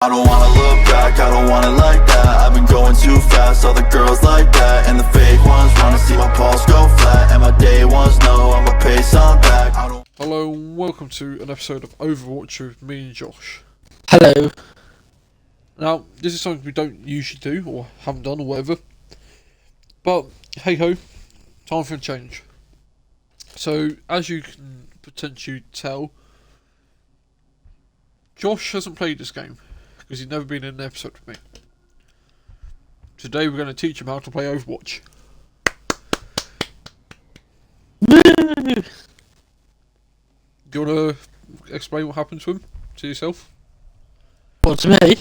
I don't wanna look back, I don't want it like that. I've been going too fast, all the girls like that. And the fake ones wanna see my pulse go flat. And my day ones know I'ma pay some back. Hello and welcome to an episode of Overwatch with me and Josh. Hello. Now, this is something we don't usually do, or haven't done, or whatever. But, hey ho, time for a change. So, as you can potentially tell, Josh hasn't played this game, because he's never been in an episode with me. Today we're going to teach him how to play Overwatch. Woo! Do you want to explain what happened to him, to yourself? What, to me?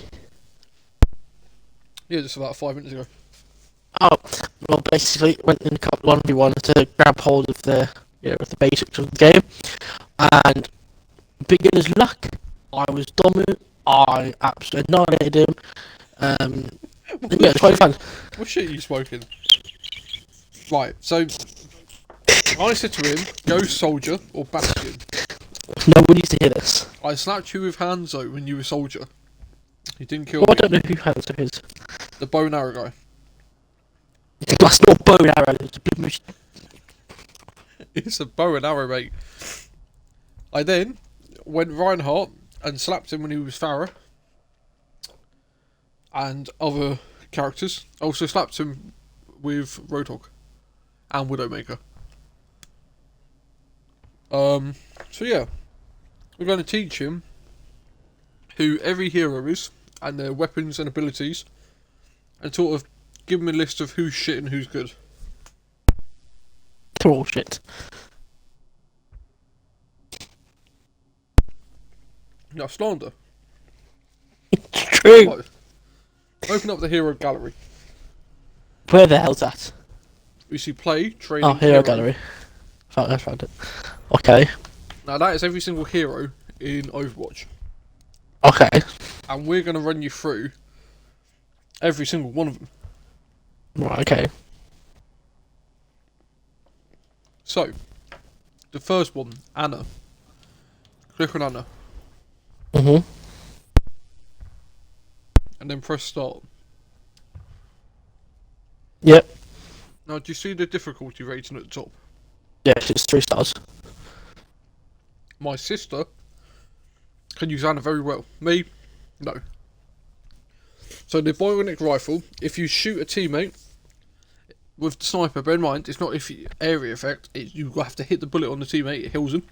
Yeah, just about 5 minutes ago. Oh, well, basically went in a couple 1v1 to grab hold of the, the basics of the game, and beginner's luck. I was dominant. I absolutely annihilated him. Yeah, it's quite fun. What shit are you smoking? Right, so I said to him, go Soldier or Bastion. No one needs to hear this. I slapped you with Hanzo when you were Soldier. You didn't kill Well, I me. don't know who Hanzo is. The bow and arrow guy. That's not bow and arrow. It's a big machine. It's a bow and arrow, mate. I then went Reinhardt and slapped him when he was Farah. And other characters. I also slapped him with Roadhog and Widowmaker. So yeah, we're going to teach him who every hero is and their weapons and abilities, and sort of give him a list of who's shit and who's good. They're all shit. Now, slander. It's true. Right. Open up the hero gallery. Where the hell's that? We see play, training, Oh, hero gallery. I found it. Okay. Now that is every single hero in Overwatch. Okay. And we're going to run you through every single one of them. Right, okay. So, the first one, Anna. Click on Anna. Mm-hmm. And then press start. Yep. Now, do you see the difficulty rating at the top? Yes, it's 3 stars. My sister can use Anna very well. Me, no. So the bionic rifle, if you shoot a teammate with the sniper, bear in mind, it's not if area effect, you have to hit the bullet on the teammate, it heals them.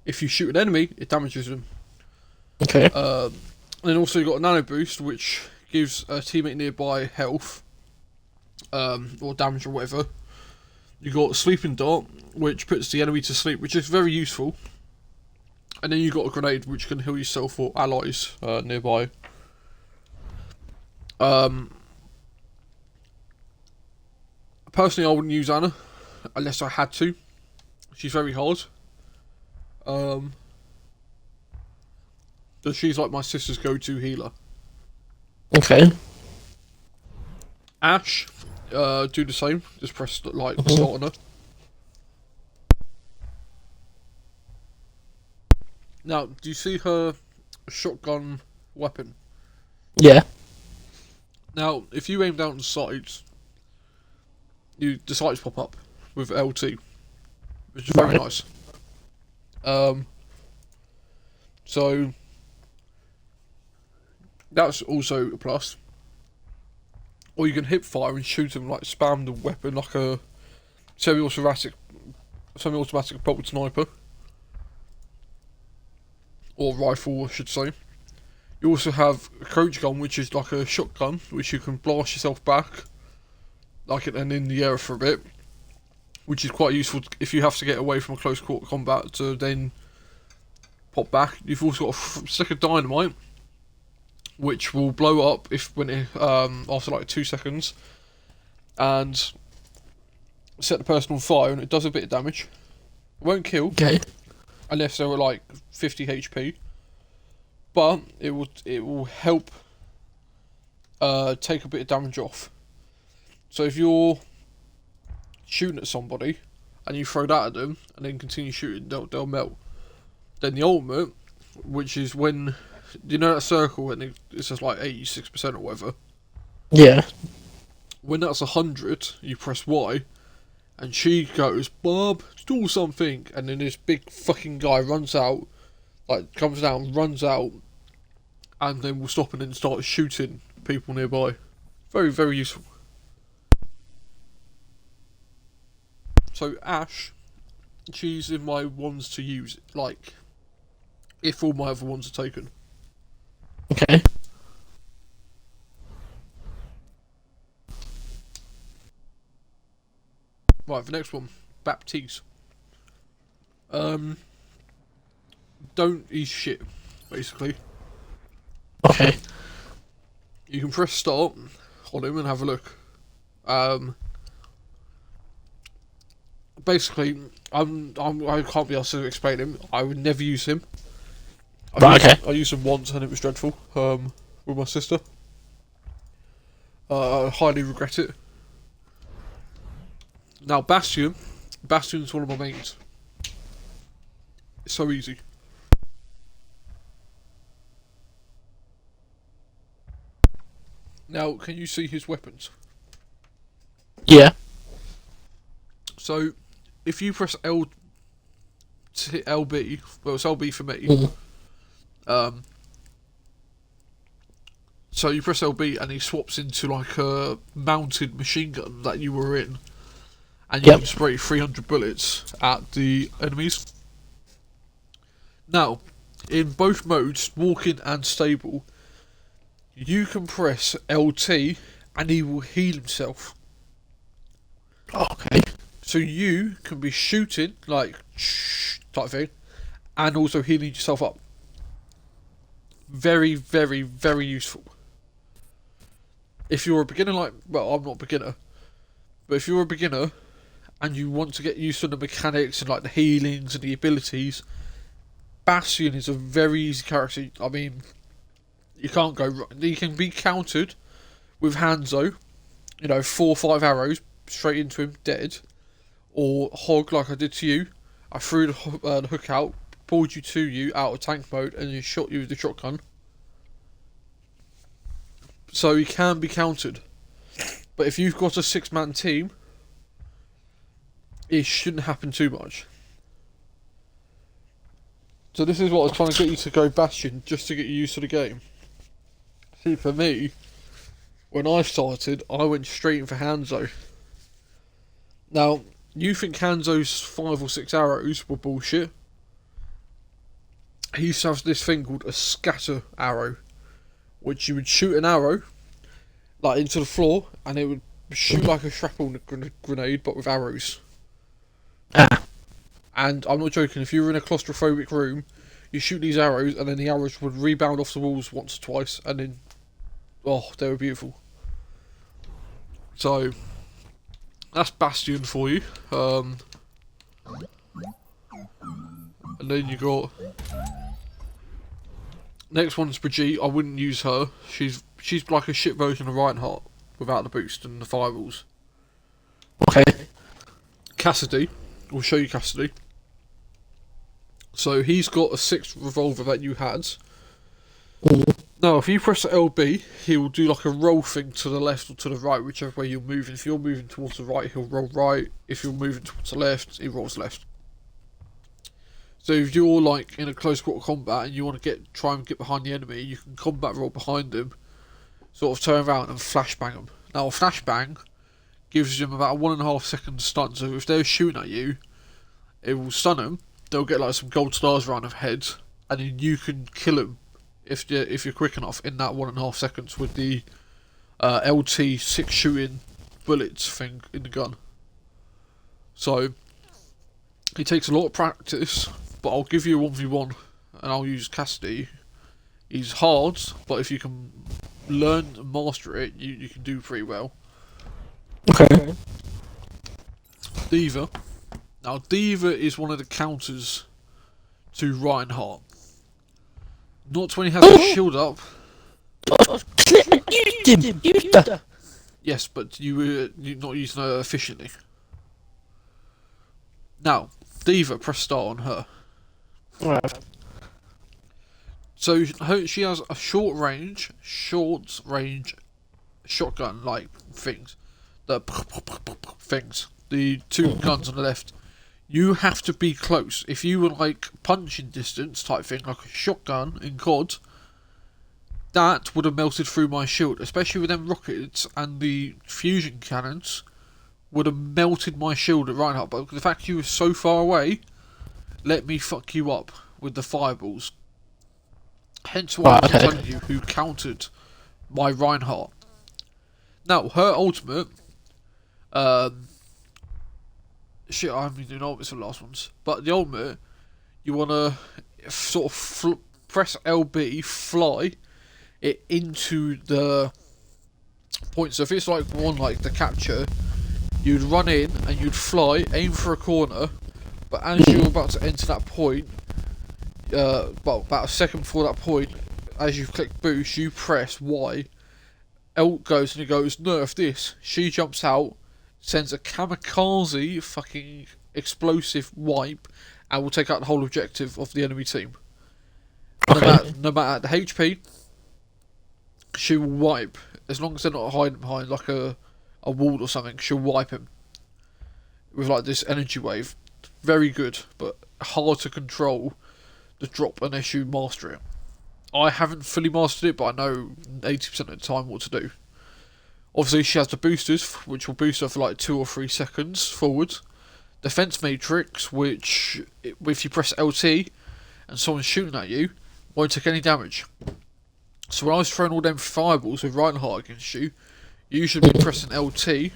If you shoot an enemy, it damages them. Okay. And then also you've got a nano boost, which gives a teammate nearby health, or damage or whatever. You got sleeping dart, which puts the enemy to sleep, which is very useful. And then you got a grenade, which can heal yourself or allies nearby. Personally, I wouldn't use Anna unless I had to. She's very hard. But she's like my sister's go-to healer. Okay. Ash, do the same. Just press start on her. Now, do you see her shotgun weapon? Yeah. Now, if you aim down the sides, the sights pop up with LT, which is very nice. So that's also a plus. Or you can hip fire and shoot them, like spam the weapon like a semi-automatic bolt sniper. Or rifle, I should say. You also have a coach gun, which is like a shotgun, which you can blast yourself back, like it and in the air for a bit, which is quite useful if you have to get away from a close quarter combat to then pop back. You've also got a stick of dynamite, which will blow up after like 2 seconds, and set the person on fire, and it does a bit of damage. It won't kill. Okay. Unless they were like 50 HP, but it will help take a bit of damage off. So if you're shooting at somebody and you throw that at them and then continue shooting, they'll melt. Then the ultimate, which is when you know that circle and it says like 86% or whatever? Yeah. When that's 100, you press Y, and she goes, Bob, do something, and then this big fucking guy runs out, like, comes down, runs out, and then will stop and then start shooting people nearby. Very, very useful. So Ash, she's in my ones to use, like, if all my other ones are taken. Okay. Right, the next one, Baptiste. Don't eat shit, basically. Okay. You can press start on him and have a look. Basically, I can't be asked to explain him. I would never use him. I used him once and it was dreadful. With my sister. I highly regret it. Now Bastion's one of my mains. It's so easy. Now, can you see his weapons? Yeah. So, if you press LB, well, it's LB for me. So you press LB and he swaps into like a mounted machine gun that you were in, and you can spray 300 bullets at the enemies. Now, in both modes, walking and stable, you can press LT and he will heal himself. Okay. So you can be shooting, like, type thing, and also healing yourself up. Very, very, very useful. If you're a beginner, like, well, I'm not a beginner, but if you're a beginner and you want to get used to the mechanics and like the healings and the abilities, Bastion is a very easy character. I mean, you can't go wrong. He can be countered with Hanzo, 4 or 5 arrows straight into him, dead. Or Hog, like I did to you. I threw the hook out, pulled you to you out of tank mode, and then shot you with the shotgun. So he can be countered. But if you've got a 6-man team, it shouldn't happen too much. So this is what I was trying to get you to go Bastion, just to get you used to the game. See, for me, when I started, I went straight in for Hanzo. Now, you think Hanzo's 5 or 6 arrows were bullshit? He used to have this thing called a scatter arrow, which you would shoot an arrow, like, into the floor, and it would shoot like a shrapnel grenade, but with arrows. And I'm not joking, if you were in a claustrophobic room, you shoot these arrows, and then the arrows would rebound off the walls once or twice, and then, oh, they were beautiful. So, that's Bastion for you. And then you got... Next one's Brigitte. I wouldn't use her. She's like a shit version of Reinhardt without the boost and the fireballs. Okay. Cassidy. We'll show you Cassidy. So he's got a 6th revolver that you had. Now, if you press LB, he'll do like a roll thing to the left or to the right, whichever way you're moving. If you're moving towards the right, he'll roll right. If you're moving towards the left, he rolls left. So if you're like in a close quarter combat and you want to try and get behind the enemy, you can combat roll behind him, sort of turn around and flashbang him. Now a flashbang gives them about a 1.5 second stun, so if they're shooting at you, it will stun them. They'll get like some gold stars around their head, and then you can kill them if you're quick enough in that 1.5 seconds with the LT 6 shooting bullets thing in the gun. So it takes a lot of practice. But I'll give you a 1v1 and I'll use Cassidy. He's hard, but if you can learn and master it, you can do pretty well. Okay. D.Va. Now, D.Va is one of the counters to Reinhardt. Not when he has his shield up. Used her. Yes, but you're not using her efficiently. Now, D.Va, press start on her. Right. So she has a short range shotgun like things, the things, the two guns on the left. You have to be close. If you were like punching distance type thing, like a shotgun in COD, that would have melted through my shield, especially with them rockets and the fusion cannons would have melted my shield at Reinhardt. But the fact you were so far away, let me fuck you up with the fireballs. Hence why I was telling you who countered my Reinhardt. Now, her ultimate, shit, I haven't been doing ultimates for the last ones, but the ultimate, you want to sort of press LB, fly it into the point. So if it's like one like the capture, you'd run in and you'd fly, aim for a corner, but as you're about to enter that point, about a second before that point, as you click boost, you press Y, L goes and it goes, nerf this. She jumps out, sends a kamikaze fucking explosive wipe, and will take out the whole objective of the enemy team. Okay. No matter the HP, she will wipe. As long as they're not hiding behind like a wall or something, she'll wipe him with like this energy wave. Very good, but hard to control the drop unless you master it. I haven't fully mastered it, but I know 80% of the time what to do. Obviously, she has the boosters, which will boost her for like 2 or 3 seconds forward. Defense matrix, which if you press LT and someone's shooting at you, won't take any damage. So when I was throwing all them fireballs with Reinhardt against you, you should be pressing LT,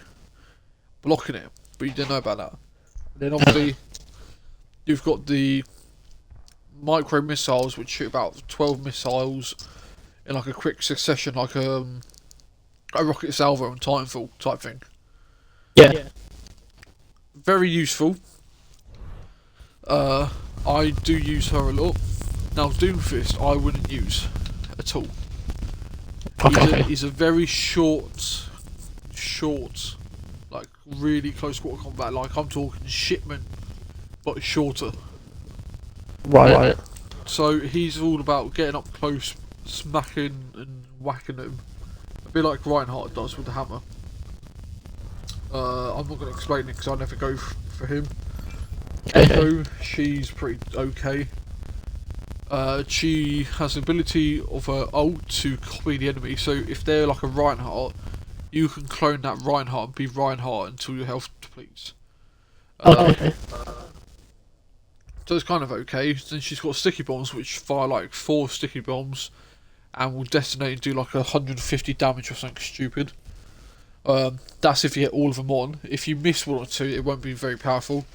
blocking it, but you didn't know about that. And then obviously, you've got the micro missiles, which shoot about 12 missiles in like a quick succession, like a rocket salvo and Titanfall type thing. Yeah. Very useful. I do use her a lot. Now Doomfist I wouldn't use at all. Okay. He's a very short, like really close quarter combat. Like I'm talking shipment, but shorter. Right. So he's all about getting up close, smacking and whacking them. A bit like Reinhardt does with the hammer. I'm not going to explain it because I never go for him. Echo, she's pretty okay. She has the ability of her ult to copy the enemy, so if they're like a Reinhardt, you can clone that Reinhardt and be Reinhardt until your health depletes. Okay. So it's kind of okay. Then she's got sticky bombs, which fire like 4 sticky bombs and will detonate and do like 150 damage or something stupid. That's if you get all of them on. If you miss 1 or 2, it won't be very powerful.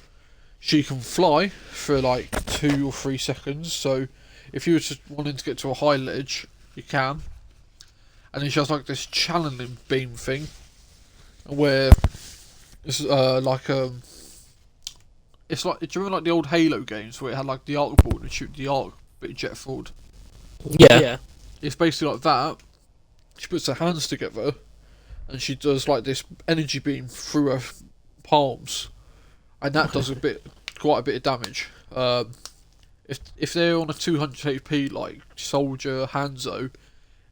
She can fly for like 2 or 3 seconds, so if you were just wanting to get to a high ledge, you can. And then she has like this channeling beam thing, where it's it's like, do you remember like the old Halo games where it had like the arc ball and shoot the arc but jet forward? Yeah. It's basically like that. She puts her hands together and she does like this energy beam through her palms, and that does quite a bit of damage. If they're on a 200 HP like soldier Hanzo,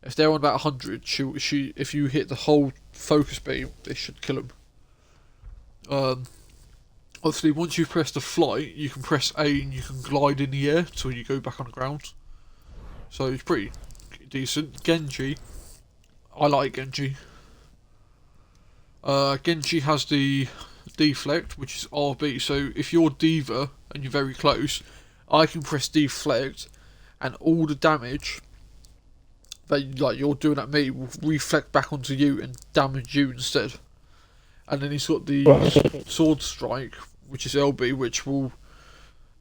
if they're on about 100, she if you hit the whole focus beam, it should kill them. Obviously, once you've pressed the flight, you can press A and you can glide in the air till you go back on the ground. So it's pretty decent. Genji, I like Genji. Genji has the deflect, which is RB. So if you're D.Va and you're very close, I can press deflect, and all the damage that like you're doing at me will reflect back onto you and damage you instead. And then he's got the sword strike, which is LB, which will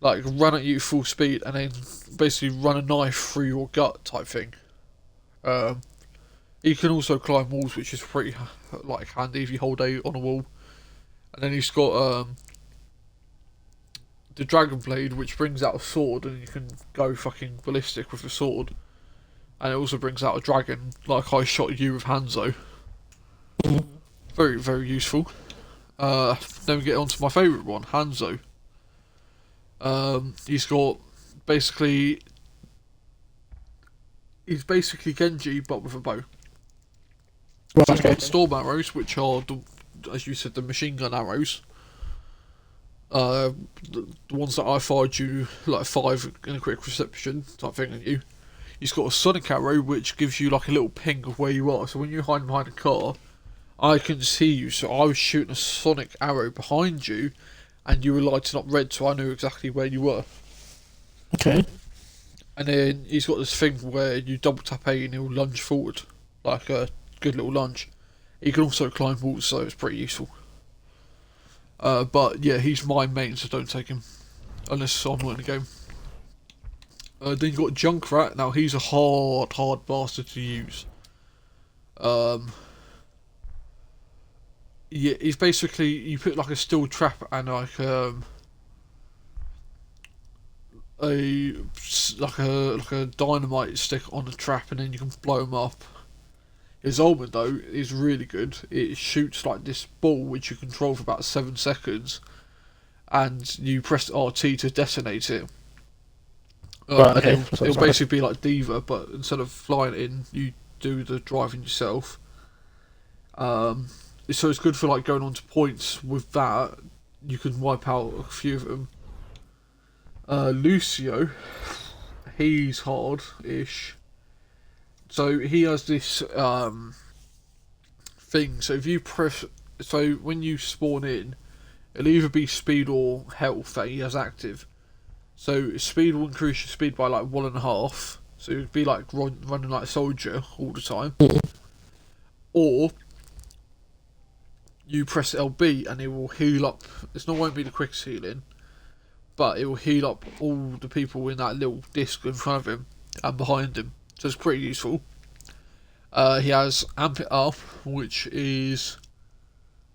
like run at you full speed and then basically run a knife through your gut type thing. He can also climb walls, which is pretty like handy if you hold A on a wall. And then he's got the Dragon Blade, which brings out a sword and you can go fucking ballistic with the sword. And it also brings out a dragon, like I shot you with Hanzo. Very, very useful. Then we get on to my favourite one, Hanzo. He's got basically He's basically Genji, but with a bow. Right, So he's okay. got storm arrows, which are, as you said, the machine gun arrows. The ones that I fired you, like 5 in a quick reception type thing at you. He's got a sonic arrow, which gives you like a little ping of where you are. So when you're hiding behind a car, I can see you. So I was shooting a sonic arrow behind you, and you were lighting up red, so I knew exactly where you were. Okay. And then he's got this thing where you double tap A and he'll lunge forward, like a good little lunge. He can also climb walls, so it's pretty useful. But yeah, he's my main, so don't take him unless I'm not in the game. Then you've got Junkrat. Now he's a hard bastard to use. Yeah, he's basically, you put like a steel trap and like a dynamite stick on the trap, and then you can blow him up. His ultimate though is really good. It shoots like this ball which you control for about 7 seconds, and you press RT to detonate it. Right, okay. It'll basically be like Diva, but instead of flying in, you do the driving yourself. So it's good for like going on to points with that. You can wipe out a few of them. Lucio, he's hard-ish. So he has this thing. So if you press, so when you spawn in, it'll either be speed or health that he has active. So speed will increase your speed by like 1.5. So it'd be like running like a soldier all the time. Or you press LB and it will heal up. It's not won't be the quickest healing, but it will heal up all the people in that little disc in front of him and behind him. So it's pretty useful. He has Amp It Up, which is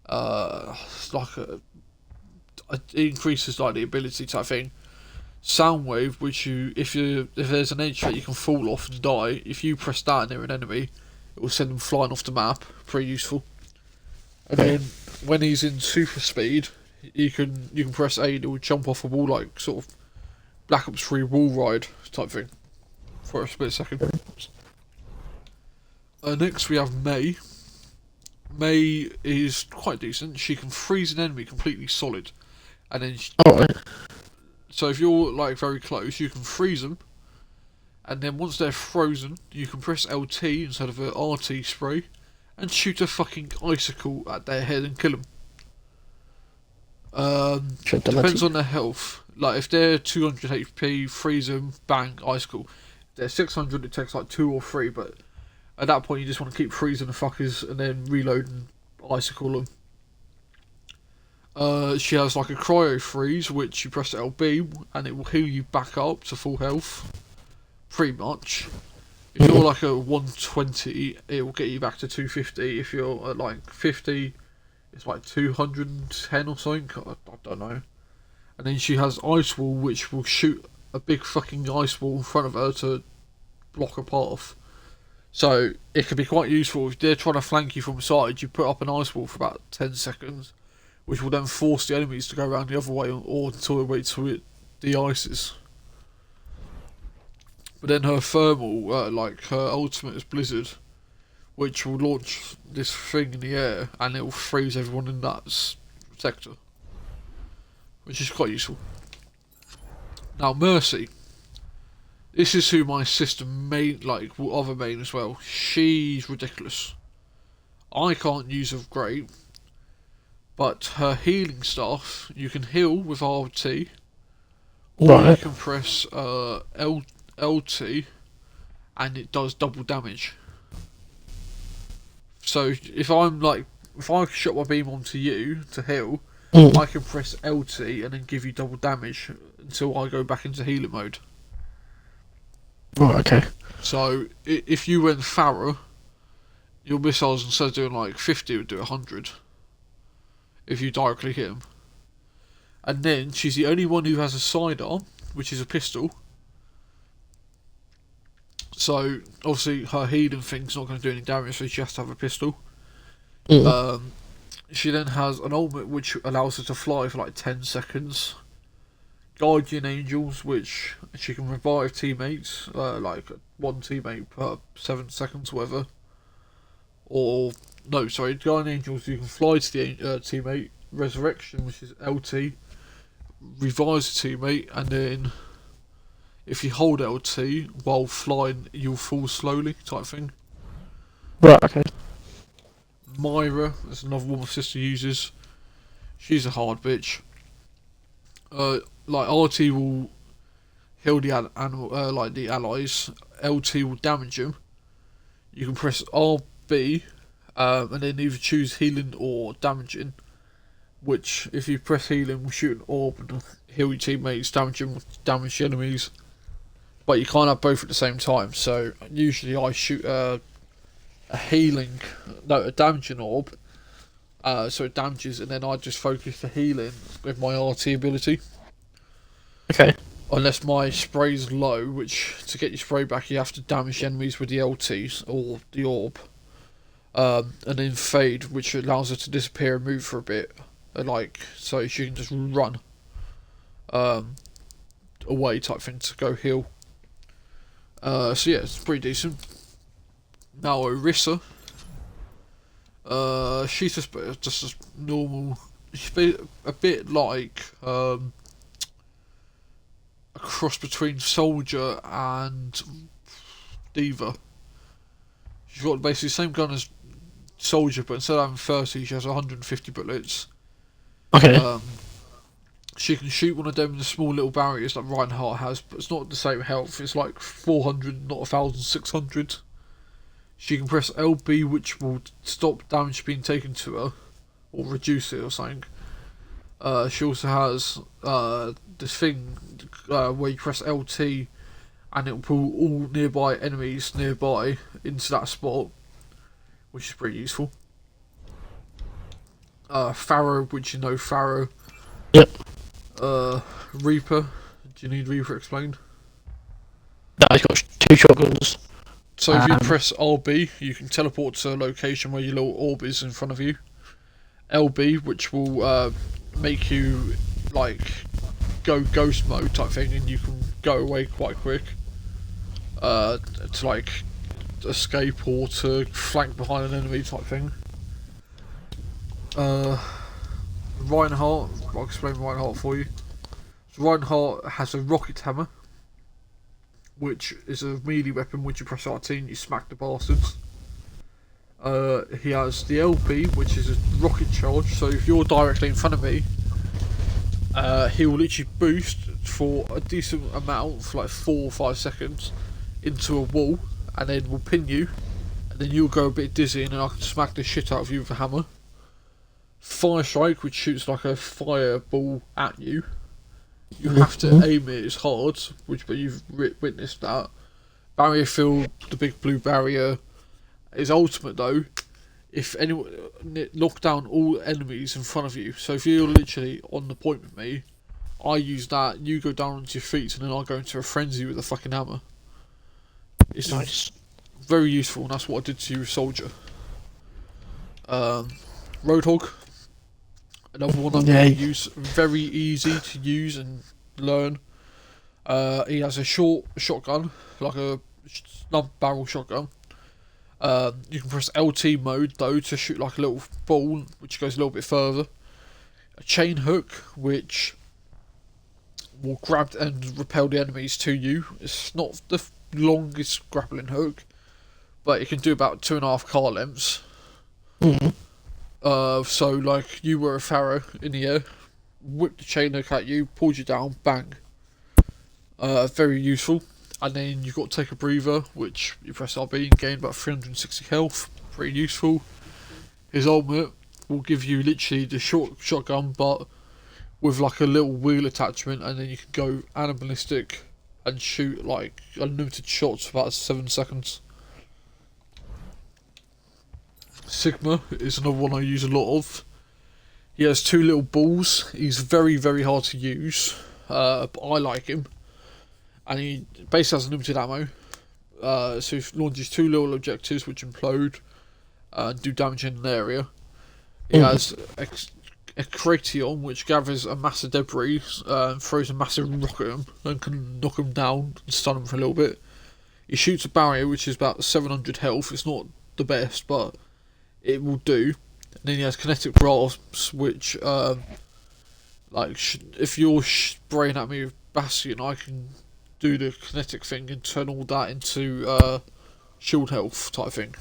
like it increases like the ability type thing. Soundwave, which if there's an edge that you can fall off and die, if you press that near an enemy, it will send them flying off the map. Pretty useful. And then when he's in super speed, you can press A and it will jump off a wall like sort of Black Ops 3 wall ride type thing for a split second. Next we have Mei. Mei is quite decent. She can freeze an enemy completely solid, and then so if you're like very close, you can freeze them, and then once they're frozen, you can press LT instead of a RT spray, and shoot a fucking icicle at their head and kill them. Depends on their health. Like if they're 200 HP, freeze them, bang, icicle. If they're 600, it takes like 2 or 3, but at that point you just want to keep freezing the fuckers and then reload and icicle them. She has like a cryo freeze, which you press LB and it will heal you back up to full health. Pretty much. If you're like a 120, it will get you back to 250. If you're at like 50, it's like 210 or something. I don't know. And then she has Ice Wall, which will shoot a big fucking ice wall in front of her to block a path. So it can be quite useful if they're trying to flank you from the side. You put up an ice wall for about 10 seconds, which will then force the enemies to go around the other way or until they wait till it de-ices. But then her thermal, like her ultimate is Blizzard, which will launch this thing in the air and it will freeze everyone in that sector, which is quite useful. Now Mercy, this is who my sister main, like other main as well. She's ridiculous. I can't use her great, but her healing stuff, you can heal with RT, or you can press LT, and it does double damage. So if I shot my beam onto you to heal, I can press LT and then give you double damage until I go back into healing mode. Right, okay. So if you went Farah, your missiles instead of doing like 50 would do 100 if you directly hit them. And then she's the only one who has a sidearm, which is a pistol. So obviously her healing thing's not going to do any damage, so she has to have a pistol. She then has an ultimate which allows her to fly for like 10 seconds, Guardian Angels, which she can revive teammates, like one teammate per 7 seconds, whatever. Or no, sorry, Guardian Angels. You can fly to the teammate. Resurrection, which is LT, revives the teammate, and then if you hold LT while flying, you'll fall slowly, type thing. Right, okay. Myra, that's another one my sister uses. She's a hard bitch. Like RT will heal the like the allies. LT will damage them. You can press RB, and then either choose healing or damaging. Which, if you press healing, will shoot an orb and heal your teammates, damage your enemies. But you can't have both at the same time. So usually I shoot a damaging orb. So it damages, and then I just focus the healing with my RT ability. Okay. Unless my spray's low, which to get your spray back you have to damage enemies with the LTs or the orb. And then fade, which allows her to disappear and move for a bit. So she can just run away type thing to go heal. So yeah, it's pretty decent. Now Orisa. She's just a normal. She's a bit like a cross between Soldier and Diva. She's got basically the same gun as Soldier, but instead of having 30, she has 150 bullets. Okay. She can shoot one of them in the small little barriers that Reinhardt has, but it's not the same health. It's like 400, not 1,600. She can press LB, which will stop damage being taken to her, or reduce it or something. She also has this thing where you press LT, and it will pull all nearby enemies nearby into that spot, which is pretty useful. Pharaoh, which you know Pharaoh. Yep. Reaper. Do you need Reaper explained? No, he's got 2 shotguns. So if you press RB, you can teleport to a location where your little orb is in front of you. LB, which will make you like go ghost mode type thing, and you can go away quite quick to like escape or to flank behind an enemy type thing. Reinhardt, I'll explain Reinhardt for you. So Reinhardt has a rocket hammer, which is a melee weapon. Which you press RT and you smack the bastards. He has the LB, which is a rocket charge. So if you're directly in front of me, he will literally boost for a decent amount, for like 4 or 5 seconds, into a wall, and then will pin you, and then you'll go a bit dizzy, and then I can smack the shit out of you with a hammer. Fire strike, which shoots like a fireball at you. You have to aim it as hard, but you've witnessed that. Barrier field, the big blue barrier, is ultimate though. If anyone knock down all enemies in front of you, so if you're literally on the point with me, I use that. You go down onto your feet, and then I go into a frenzy with a fucking hammer. It's nice. Very useful, and that's what I did to you with Soldier. Roadhog. Another one I'm going to use, very easy to use and learn. He has a short shotgun, like a snub barrel shotgun. You can press LT mode though to shoot like a little ball, which goes a little bit further. A chain hook, which will grab and repel the enemies to you. It's not the longest grappling hook, but it can do about 2.5 car lengths. So like you were a Pharaoh in the air, whipped the chain hook at you, pulled you down, bang. Very useful. And then you've got to take a breather, which you press RB and gain about 360 health. Pretty useful. His ultimate will give you literally the short shotgun, but with like a little wheel attachment, and then you can go animalistic and shoot like unlimited shots for about 7 seconds. Sigma is another one I use a lot of. He has 2 little balls. He's very, very hard to use, but I like him. And he basically has unlimited ammo. So he launches 2 little objectives which implode and do damage in an area. He has a Kraton, which gathers a massive debris, throws a massive rock at him, and can knock him down and stun him for a little bit. He shoots a barrier, which is about 700 health. It's not the best, but it will do. And then he has kinetic grasps, which, if you're spraying at me with Bastion, I can do the kinetic thing and turn all that into shield health type thing.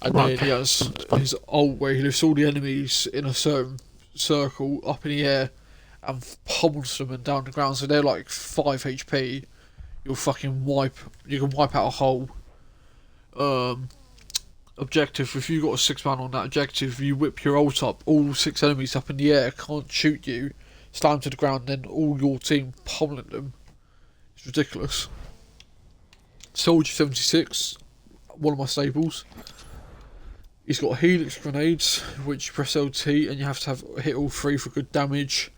And then he has his ult where he lifts all the enemies in a certain circle up in the air and pummels them and down the ground. So they're like 5 HP. You can wipe out a whole objective. If you got a 6-man on that objective, you whip your ult up, all 6 enemies up in the air can't shoot you, slam to the ground, then all your team pummeling them. It's ridiculous. Soldier 76, one of my staples. He's got Helix grenades, which you press LT and you have to hit all 3 for good damage.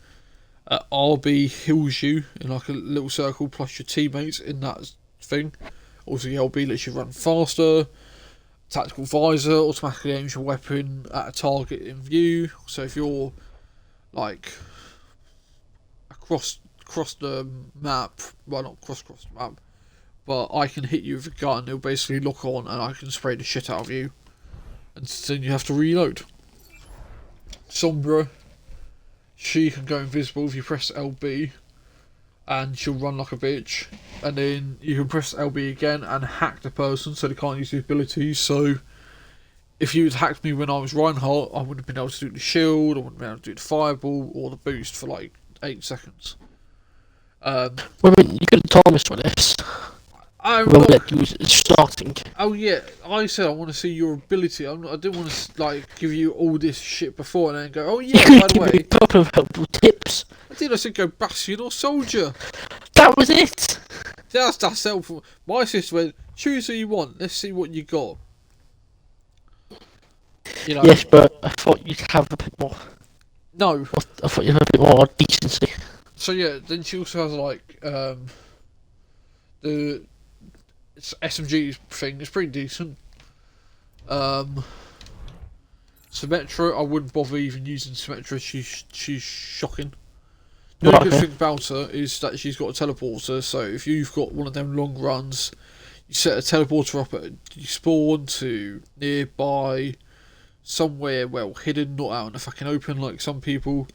RB heals you in like a little circle plus your teammates in that thing. Also, the LB lets you run faster. Tactical visor automatically aims your weapon at a target in view. So if you're like across the map, well, not across the map, but I can hit you with a gun. It'll basically lock on, and I can spray the shit out of you, and then you have to reload. Sombra, she can go invisible if you press LB, and she'll run like a bitch. And then you can press LB again and hack the person so they can't use the abilities. So if you had hacked me when I was Reinhardt, I wouldn't have been able to do the shield, I wouldn't have been able to do the fireball or the boost for like 8 seconds. Well, you could have told me for this. That you was starting. Oh yeah, I said I want to see your ability. I didn't want to like give you all this shit before and then go, oh yeah, you by the way. Me a couple of helpful tips. I said go Bastion or Soldier. That was it. That's helpful. My sister went, choose who you want. Let's see what you got. You know. Yes, but I thought you'd have a bit more. No. I thought you'd have a bit more decency. So yeah, then she also has like the SMG thing is pretty decent. Symmetra, I wouldn't bother even using Symmetra. She's shocking. The only good thing about her is that she's got a teleporter. So if you've got one of them long runs, you set a teleporter up at you spawn to nearby somewhere well hidden, not out in the fucking open like some people,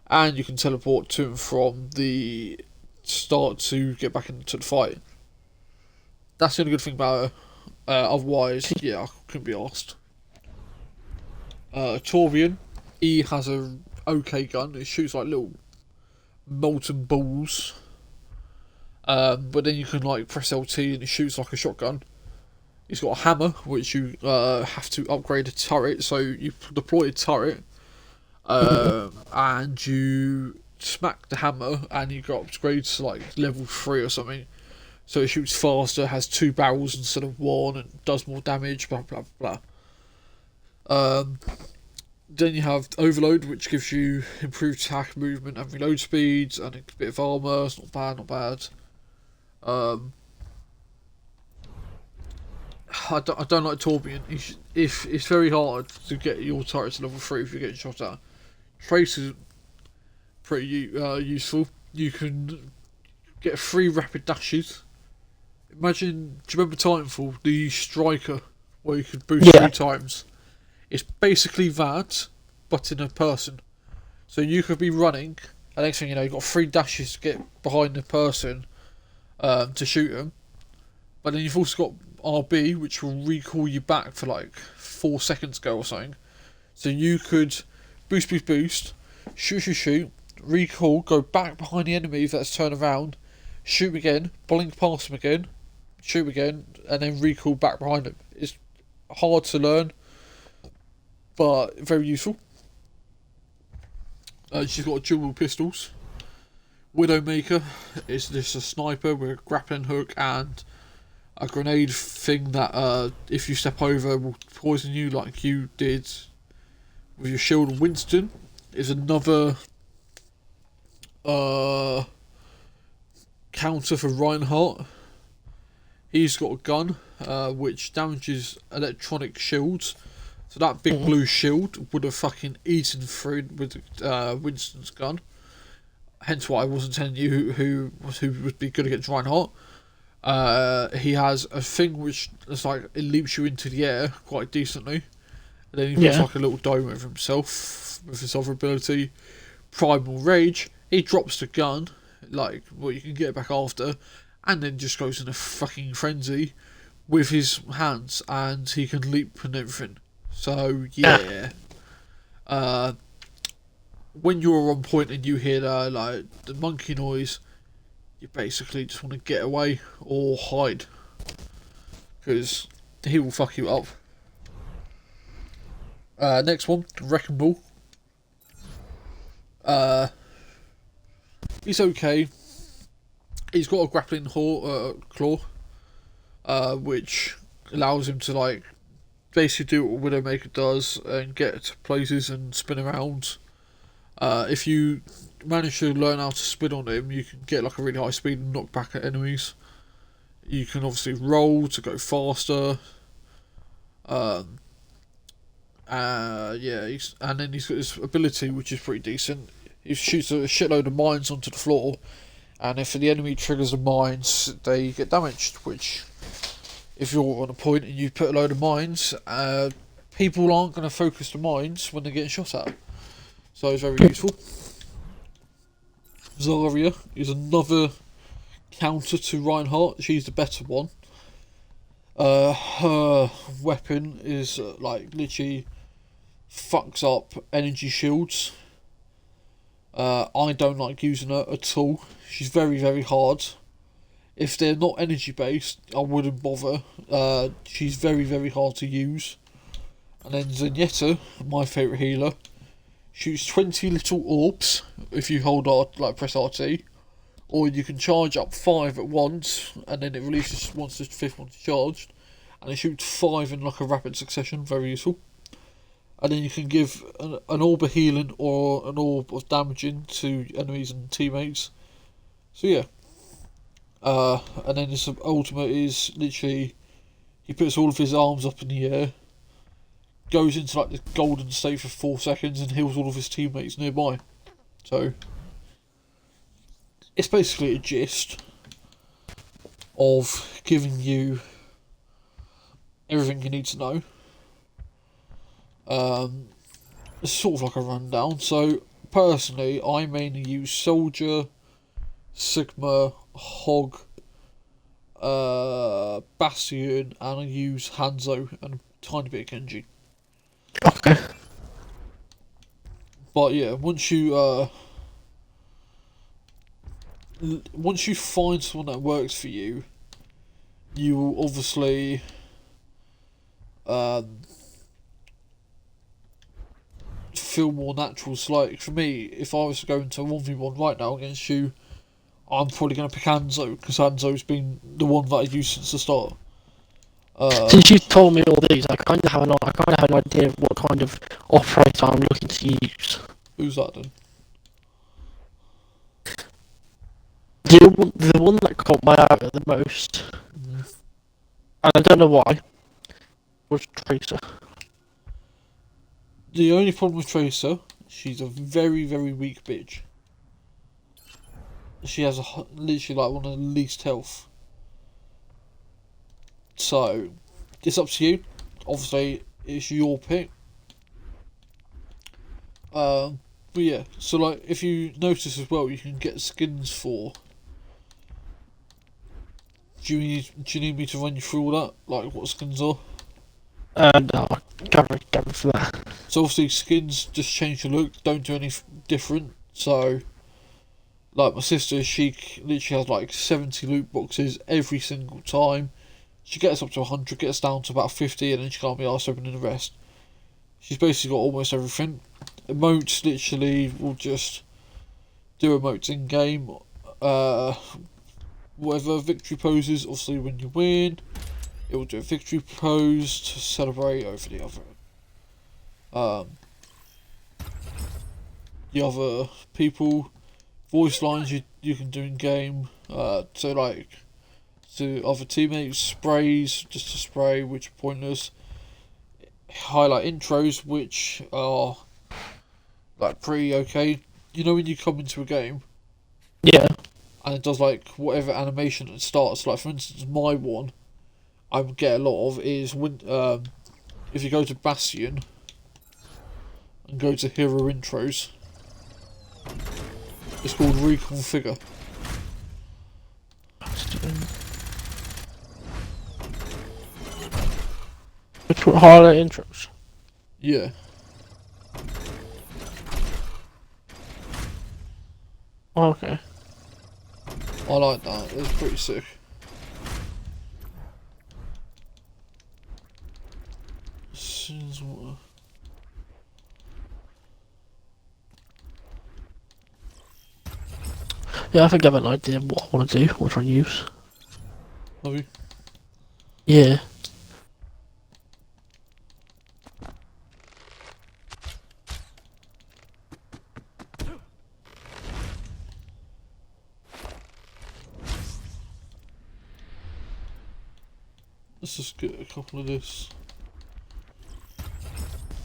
and you can teleport to and from the start to get back into the fight. That's the only good thing about her. Otherwise, yeah, I couldn't be asked. Torbjorn, he has a okay gun. It shoots like little molten balls. But then you can like press LT and it shoots like a shotgun. He's got a hammer, which you have to upgrade a turret. So you deploy a turret, and you smack the hammer, and you got upgrades to like level 3 or something. So it shoots faster, has 2 barrels instead of 1, and does more damage, blah blah blah. Then you have Overload, which gives you improved attack, movement, and reload speeds, and a bit of armour. It's not bad, not bad. I don't like Torbjorn. If it's very hard to get your turret to level 3 if you're getting shot at. Trace is pretty useful. You can get 3 rapid dashes. Imagine, do you remember Titanfall, the striker, where you could boost 3 times? It's basically that, but in a person. So you could be running, and next thing you know, you've got 3 dashes to get behind the person to shoot them. But then you've also got RB, which will recall you back for like 4 seconds ago or something. So you could boost, shoot, recall, go back behind the enemy if that's turned around, shoot again, blink past them again, shoot again, and then recall back behind them. It's hard to learn, but very useful. She's got dual pistols. Widowmaker is just a sniper with a grappling hook and a grenade thing that if you step over will poison you like you did with your shield. Winston is another counter for Reinhardt. He's got a gun which damages electronic shields So that big blue shield would have fucking eaten through with Winston's gun. Hence why I wasn't telling you who would be good against Reinhardt. He has a thing which is like it leaps you into the air quite decently. And then he puts like a little dome over himself with his other ability. Primal Rage. He drops the gun, like well you can get it back after, and then just goes in a fucking frenzy with his hands, and he can leap and everything. So yeah. When you're on point and you hear like the monkey noise, you basically just want to get away or hide, because he will fuck you up. Next one, Wrecking Ball. He's okay. He's got a grappling claw, which allows him to like basically do what Widowmaker does and get to places and spin around. If you manage to learn how to spin on him, you can get like a really high speed and knock back at enemies. You can obviously roll to go faster. And then he's got his ability, which is pretty decent. He shoots a shitload of mines onto the floor, and if the enemy triggers the mines, they get damaged. Which, if you're on a point and you put a load of mines, people aren't going to focus the mines when they're getting shot at. So it's very useful. Zarya is another counter to Reinhardt. She's the better one. Her weapon is like literally fucks up energy shields. I don't like using her at all. She's very, very hard. If they're not energy based, I wouldn't bother. She's very, very hard to use. And then Zenyatta, my favourite healer, shoots 20 little orbs if you hold press RT, or you can charge up 5 at once, and then it releases once the 5th one's charged, and it shoots 5 in like a rapid succession. Very useful. And then you can give an orb of healing or an orb of damaging to enemies and teammates. So yeah. And then his ultimate is literally, he puts all of his arms up in the air, goes into like this golden state for 4 seconds and heals all of his teammates nearby. So it's basically a gist of giving you everything you need to know. It's sort of like a rundown. So personally, I mainly use Soldier, Sigma, Hog, Bastion, and I use Hanzo and a tiny bit of Genji. Okay. But yeah, once you find someone that works for you, you will obviously feel more natural. So like for me, if I was to go into a 1v1 right now against you, I'm probably going to pick Hanzo, because Hanzo's been the one that I've used since the start. Since you've told me all these, I kind of have an idea of what kind of operator I'm looking to use. Who's that then? The one that caught my eye the most, and I don't know why, was Tracer. The only problem with Tracer, she's a very, very weak bitch. She has literally like one of the least health. So, it's up to you. Obviously, it's your pick. But yeah, so like if you notice as well, you can get skins for. Do you need me to run you through all that? Like what skins are? No, gather for that. So obviously skins just change the look, don't do any different. So, like my sister, she literally has like 70 loot boxes every single time. She gets up to 100, gets down to about 50, and then she can't be arsed opening the rest. She's basically got almost everything. Emotes literally will just do emotes in game. Whatever victory poses, obviously when you win, it will do a victory pose to celebrate over the other. The other people, voice lines you can do in game. So like to other teammates, sprays just to spray, which are pointless. highlight intros, which are like pretty okay. You know when you come into a game Yeah. and it does like whatever animation it starts. Like for instance, my one I get a lot of is when if you go to Bastion and go to hero intros, it's called reconfigure. Which one? Highlight intros. Yeah. Oh, okay. I like that. It's pretty sick. Sins water. Yeah, I think I have an idea of what I want to do, what I use. Have you? Yeah. Let's just get a couple of this.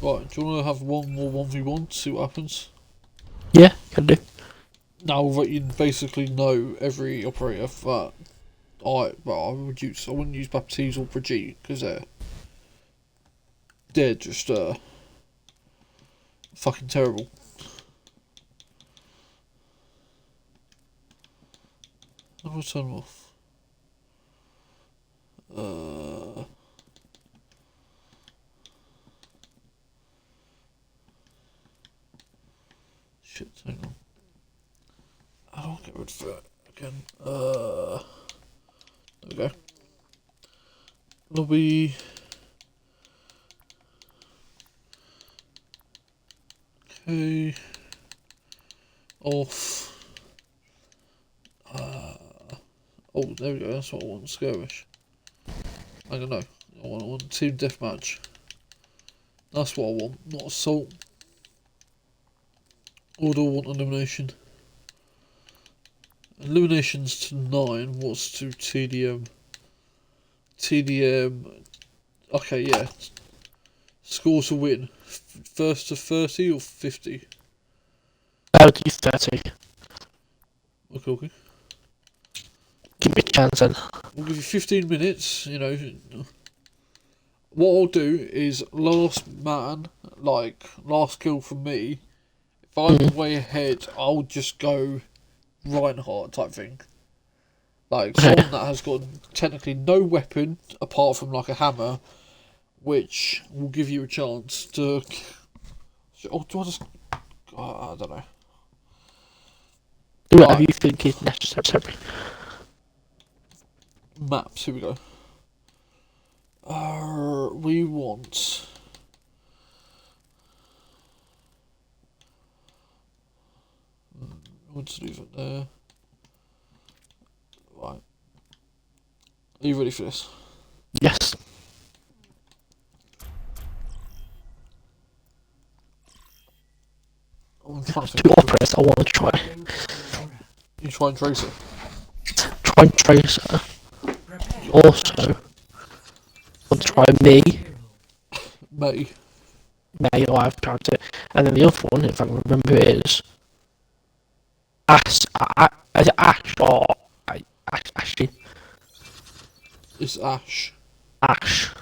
Right, do you want to have one more 1v1 to see what happens? Yeah, can do. Now that you basically know every operator that I would use. I wouldn't use Baptiste or Brigitte because they're just fucking terrible. I'm gonna turn them off. Shit, hang on. I don't get rid of it again. There we go. Lobby. Okay. Off. Oh, there we go. That's what I want. Skirmish. I don't know. I want team deathmatch. That's what I want. Not assault. Or do I want elimination? Eliminations to 9. What's to TDM? TDM. Okay, yeah. Score to win. First to 30 or 50? I would do 30. Okay, okay. Give me a chance then. We'll give you 15 minutes, you know. What I'll do is last man, like, last kill from me. If I'm way ahead, I'll just go Reinhardt type thing. Like, someone that has got technically no weapon apart from, like, a hammer, which will give you a chance to... Oh, do I just... I don't know. Do whatever you think is necessary. Maps, here we go. We want... Let's leave it there. Right. Are you ready for this? Yes. I'm trying to Two think. operators I want to try. You try and trace it. Try and Tracer. Also, want to try me. May. May, or I've tried it. And then the other one, if I can remember, is Ash. Is it Ash or Ashley? It's Ash. Ash.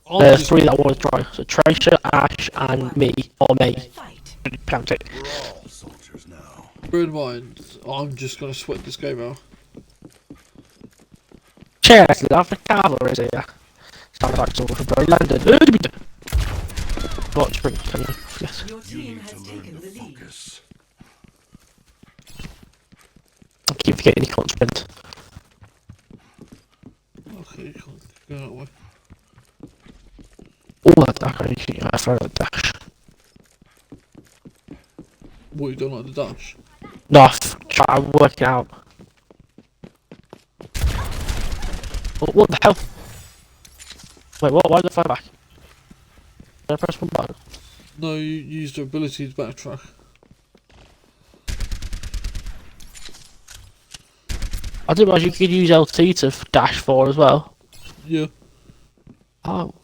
I'm There's just, three that I want to try. So Tracer, Ash, and me, or May. Count it. bear in mind, I'm just going to sweat this game out. Cheers, love the cavalry here. Sounds like someone from Berlin London. What spring? Can you? Yes. Your team has taken the lead. I keep forgetting you can't sprint. Okay, you can't go that way. Oh, that dash. I throw that dash. What, you don't like the dash? No, I'm working out. What the hell? Wait, what? Why did I fly back? Did I press one button? No, you used your ability to backtrack. I didn't realize you could use LT to dash forward as well. Yeah. Oh.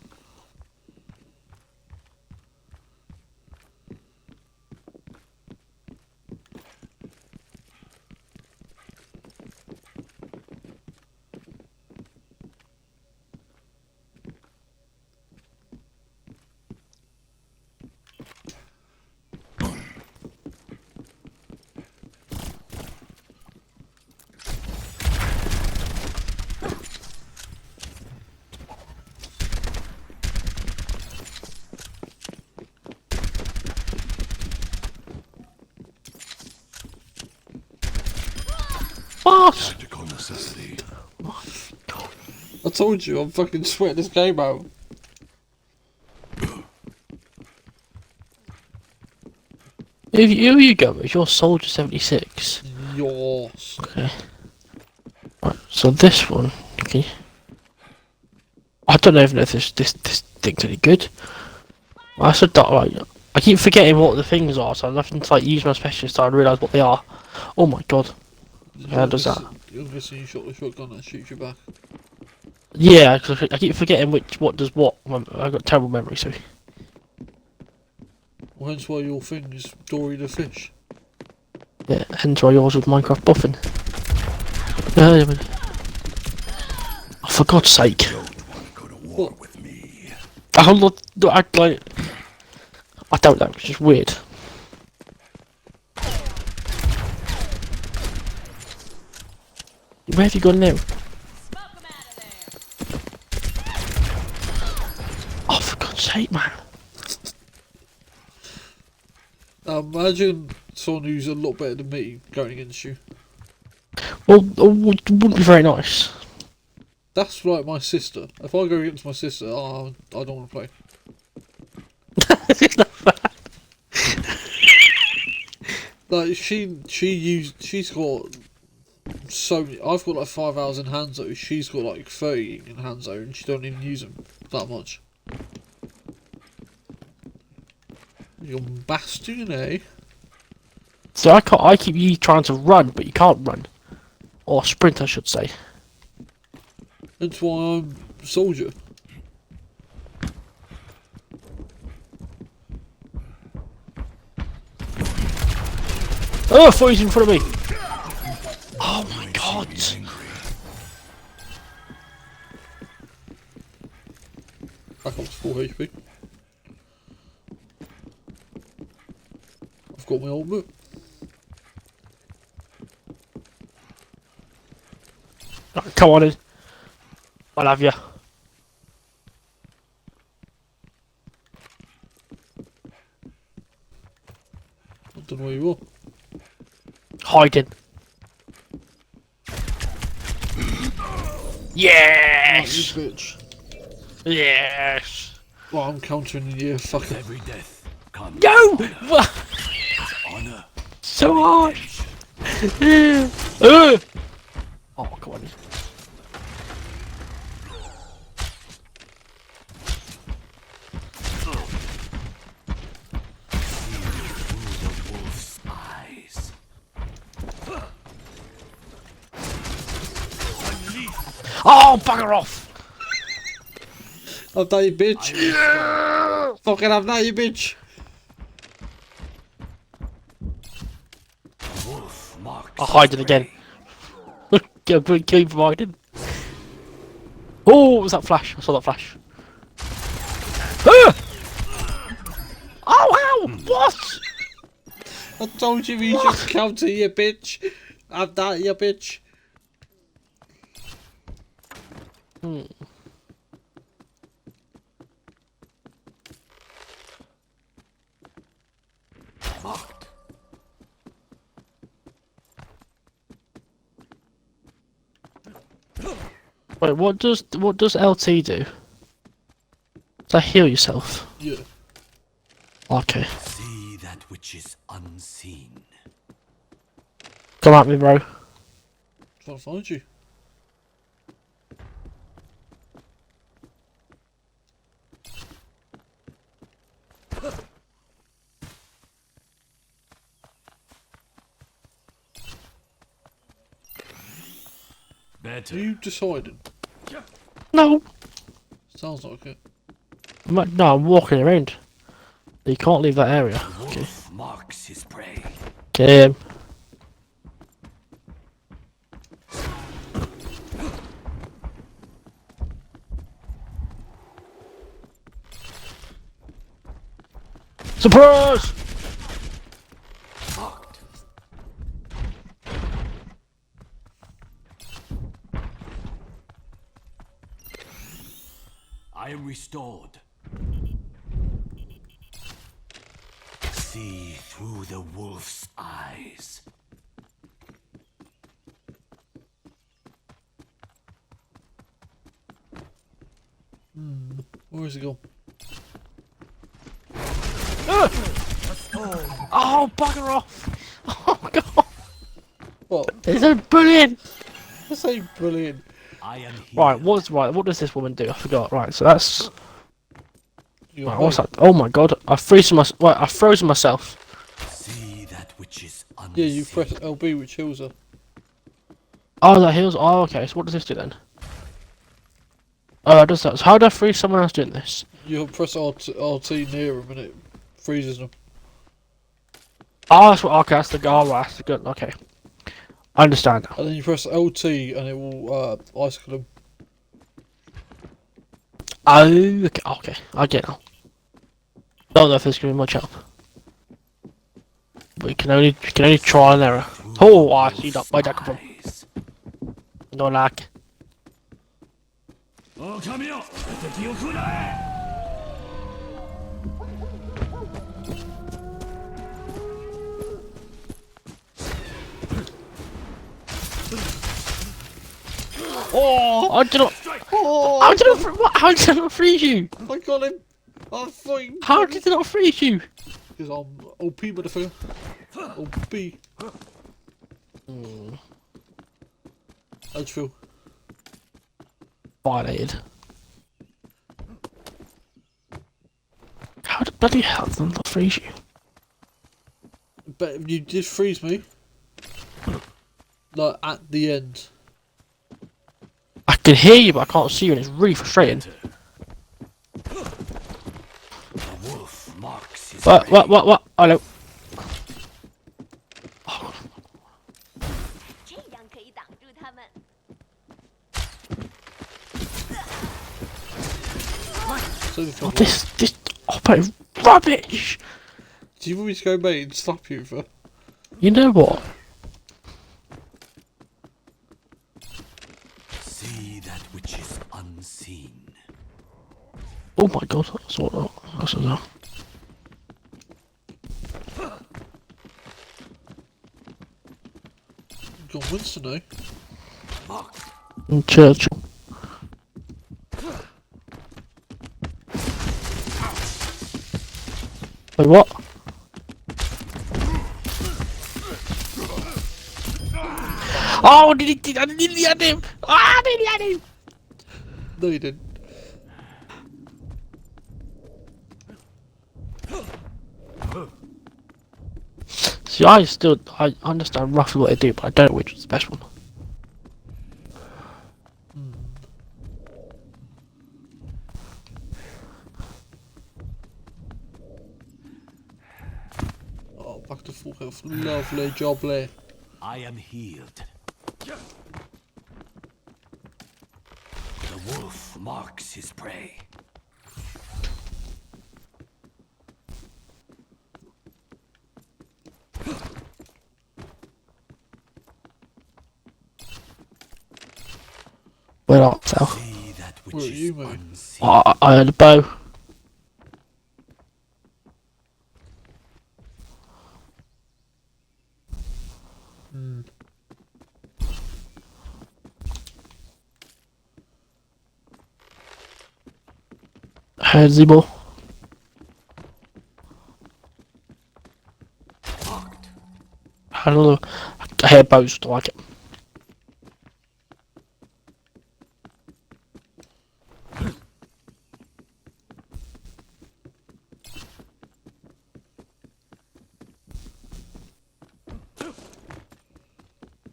What? Tactical necessity. I told you, I'm fucking sweating this game out. Who you go with? You're Soldier 76. Yours. Okay. Right, so this one, okay. I don't even know if this thing's any good. I said that right. I keep forgetting what the things are, so I'm having to like use my specialist to realise what they are. Oh my god. How does that? You're guessing you shot the shotgun and shoots you back. Yeah, 'cause I keep forgetting what does what. I've got terrible memory, so. Well, hence why your thing is Dory the fish. Yeah, hence why yours with Minecraft buffing. Oh, for God's sake. Don't want to go to war with me. I'm not act like. I don't know, it's just weird. Where have you gone now? Oh, for God's sake, man. Imagine someone who's a lot better than me going against you. Well, it wouldn't be very nice. That's like my sister. If I go against my sister, I don't want to play. It's not bad. Like she's got so many. I've got like 5 hours in Hanzo. She's got like 30 in Hanzo, and she don't even use them that much. You're bastion, eh? So I keep you trying to run, but you can't run. Or sprint, I should say. That's why I'm soldier. Oh, I thought he was in front of me. Oh my god. Back up to full HP. I've got my ultimate. Right, come on in. I'll have you. I don't know where you are. Hiding. Right, Yes! you bitch. Yes! Well, I'm countering you, fucker. Every death comes No! What? honor. So hard! Oh, come on. Wolf's eyes. Oh, bugger off! I've done you, bitch. Fucking have that, you bitch. Wolf marks. I'll hide it again. Keep hiding. Oh, what was that flash? I saw that flash. Ah! Oh, ow! What? I told you you should counter, you bitch. Have that, you bitch. Marked. Wait, what does LT do? Does that heal yourself? Yeah. Okay. See that which is unseen. Come at me, bro. Trying to find you. Better. Are you deciding? No. Sounds like it. No, I'm walking around. You can't leave that area. Okay. Wolf marks his prey. Get him. Surprise! Marked. I am restored. See through the wolf's eyes. Where is it gone? Oh, bugger off! Oh god, What? this is brilliant. This ain't brilliant. I am here. Right, what does this woman do? I forgot. Right, so that's You right. got What's bait. that? Oh my god, I've frozen myself. See that which is unseen. Yeah, you press LB, which heals her. Oh, that heals. Oh, okay. So what does this do then? Oh, it does that. So how do I freeze someone else doing this? You press RT near them and it freezes them. Oh, that's what. Okay, that's the guy. Right, that's the good. Okay, I understand now. And then you press LT and it will icicle them. Oh, okay, okay, I get it now. Don't know if this can be much help. But you can only try and error. Oh, I see that. Where'd that come from? Eyes. No lag. Oh, come here. 敵を食らえ Oh, I did not. Oh, How did how did I not freeze you? I got him! I'm fine! How did it not freeze you? Because I'm OP, motherfucker. OP. How'd you feel? Violated. How did bloody hell did I not freeze you? But you did freeze me. Like, at the end. I can hear you, but I can't see you, and it's really frustrating. The wolf marks his What? prey. What? Hello. 这样可以挡住他们。 So the Oh, fuck this. Oh, but it's rubbish. do you want me to go mate and slap you for? You know what? See that which is unseen. Oh my god, that's what that. Got Winston, eh? Marked. Churchill. Wait, what? Oh, I nearly had him! Ah, I nearly had him! No, you didn't. See, I understand roughly what they do, but I don't know which is the best one. Oh, back to full health. Lovely job, Lee. I am healed. The wolf marks his prey. Where art thou? See that which Where are is you, mate? unseen. I had a bow. Heard Zebo. Marked. I don't know. I hear bows, don't like it.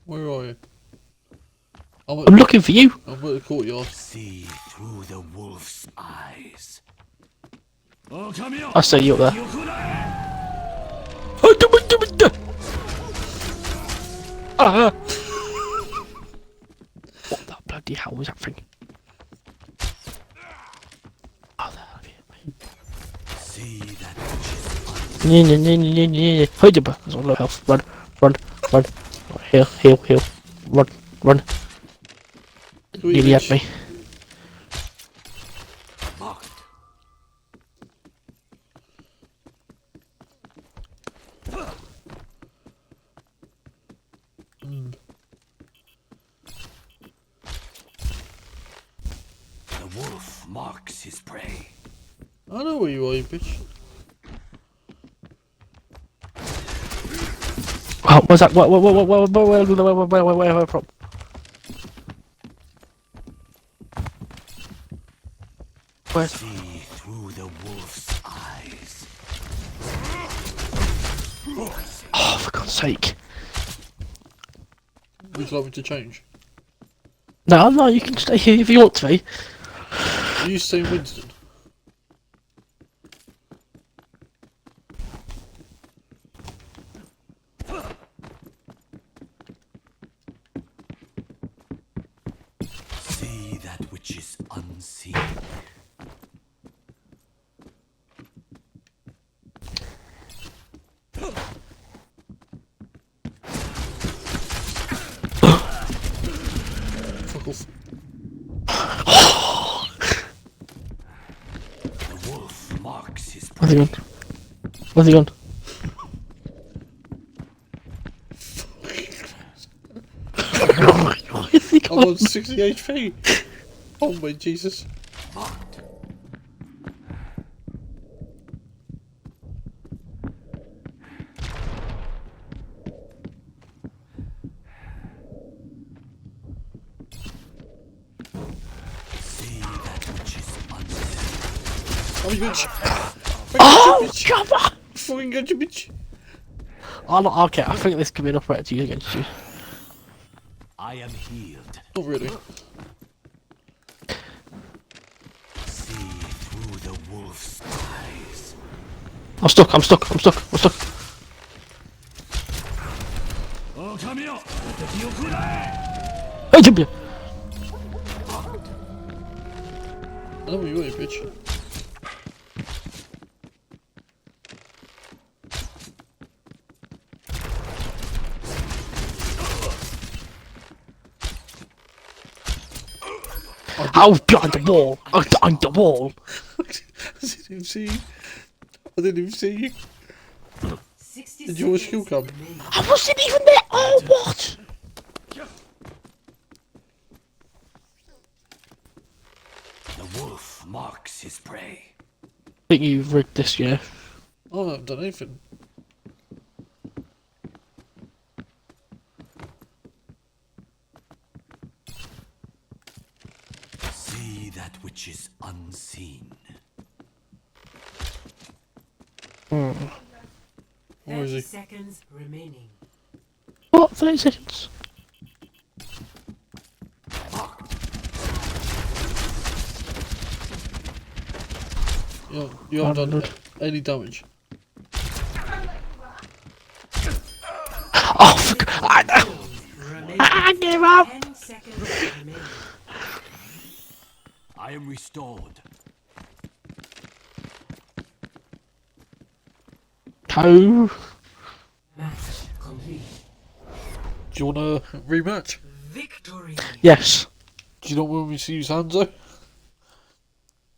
Where are you? I'm I'm looking for you. I'm at the courtyard. See through the wolf's eyes. Oh, come here. I see you up there. 敵を食らえ Ah! What the bloody hell was that thing? Oh, there. See that which is unseen. Hold your That's on low health. Run. Heal. Run. Sweet Nearly had bitch. me. Marked. The wolf marks marks his prey. I know where you are, you bitch. Oh, what's that? Where from? Where's... See through the wolf's eyes. Oh, for God's sake. Would you like me to change? No, you can stay here if you want to be. Are you saying Winston? See that which is unseen. Fuck off. The wolf marks his Where's he prey. gone? Where's he gone? Where's he I'm gone? on 60 HP. Oh my Jesus. See that which is unseen. Oh, you bitch. Oh, come on! Fucking get you, bitch. Oh, no, okay, I think this could be enough threat to use against you. I am healed. Not really. See through the wolf's eyes. I'm stuck. Oh, come here. Hey, jump you! I know where you are, you bitch. Oh, behind the wall! Oh, behind the wall! I didn't even see you. I didn't even see you. 60 Did you watch seconds Kill Cam? remaining. I wasn't even there! Oh, what? The wolf marks his prey. I think you've rigged this, yeah. Oh, I haven't done anything. See that which is unseen. Where is 30 he? seconds remaining. What? 30 seconds? You haven't done 100. any damage. Oh, for God. Remaining. I give up! 10 seconds remaining. I am restored. Toe. Match complete. Do you want a rematch? Victory. Yes. Do you not want me to use Hanzo?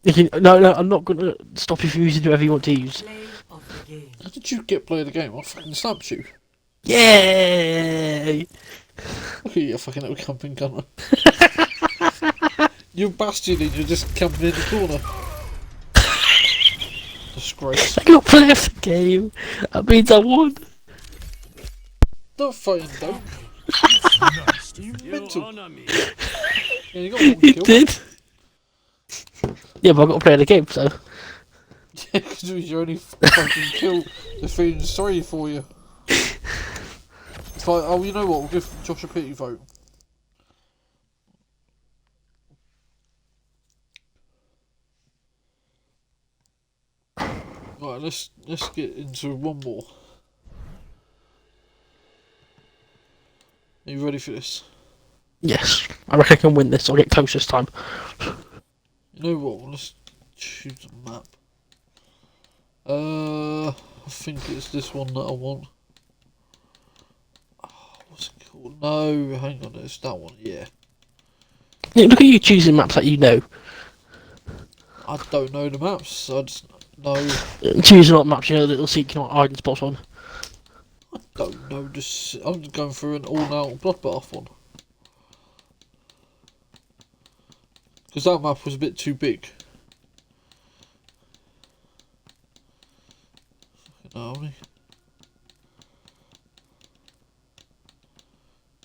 You can, no, I'm not going to stop you from using whoever you want to use. Play of the game. How did you get play of the game? I fucking slapped you. Yay! Look at you, fucking little camping gunner. You're bastion and you're just camping in the corner. Disgrace. I got play of the game. That means I won. Not fighting though. You mental. me. Yeah, you got one You kill. did. Yeah, but I got to play the game, so. Yeah, because you only fucking kill. They're feeling sorry for you. It's like, oh, you know what? We'll give Josh a pity vote. Right, let's get into one more. Are you ready for this? Yes. I reckon I can win this. I'll get close this time. You know what? Let's choose a map. I think it's this one that I want. Oh, what's it called? No, hang on, it's that one. Yeah. Yeah, look at you choosing maps that you know. I don't know the maps. I just know. Choosing what maps you know that you'll see you can hide and spots on. I don't know. Just I'm just going for an all-out bloodbath one. Because that map was a bit too big.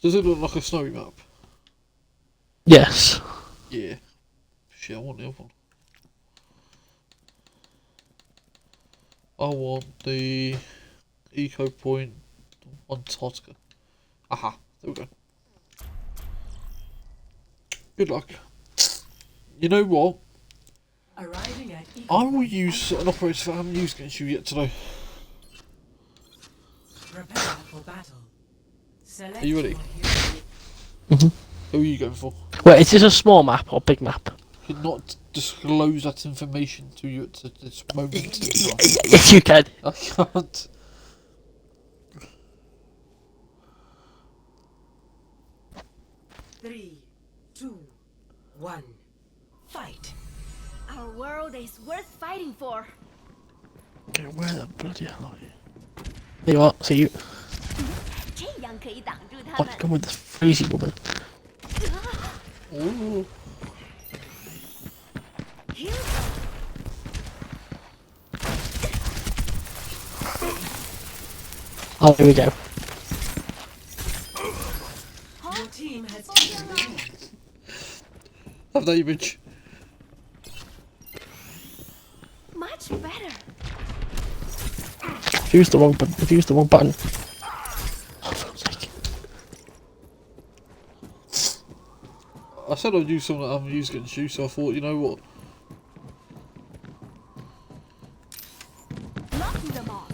Does it look like a snowy map? Yes. Yeah. Shit, I want the other one. I want the Eco Point Antarctica. Aha, there we go. Good luck. You know what? Arriving at I will use an operator that I haven't used against you yet today. Prepare for battle. Select Are you ready? your hero. Who are you going for? Wait, is this a small map or big map? Could not disclose that information to you at this moment in time. Yes, you can. I can't. Three, two, one, fight. Our world is worth fighting for. Okay, where the bloody hell are you? There you are, see you. 这样可以挡住他 Oh, 们。 come with the crazy woman. Ooh. Here Oh, here we go. Your team has taken the lead. Have that image. much better. I've used the wrong button. I've used the wrong button. Oh, for God's sake. I said I'd use something that I haven't used against you, so I thought, you know what? Knocking them off.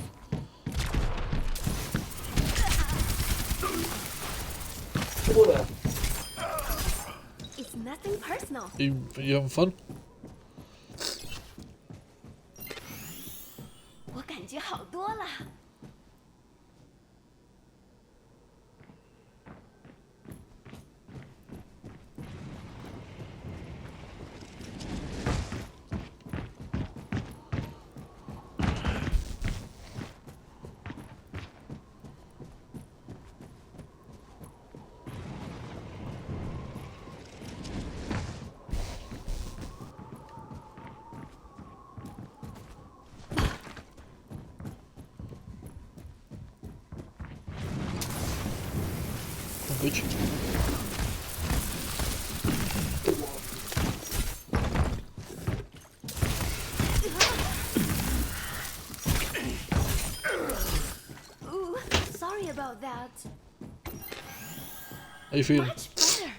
It's nothing personal. You having fun? 我感觉好多了。Bitch. Ooh, sorry about that. How you feeling? Much better.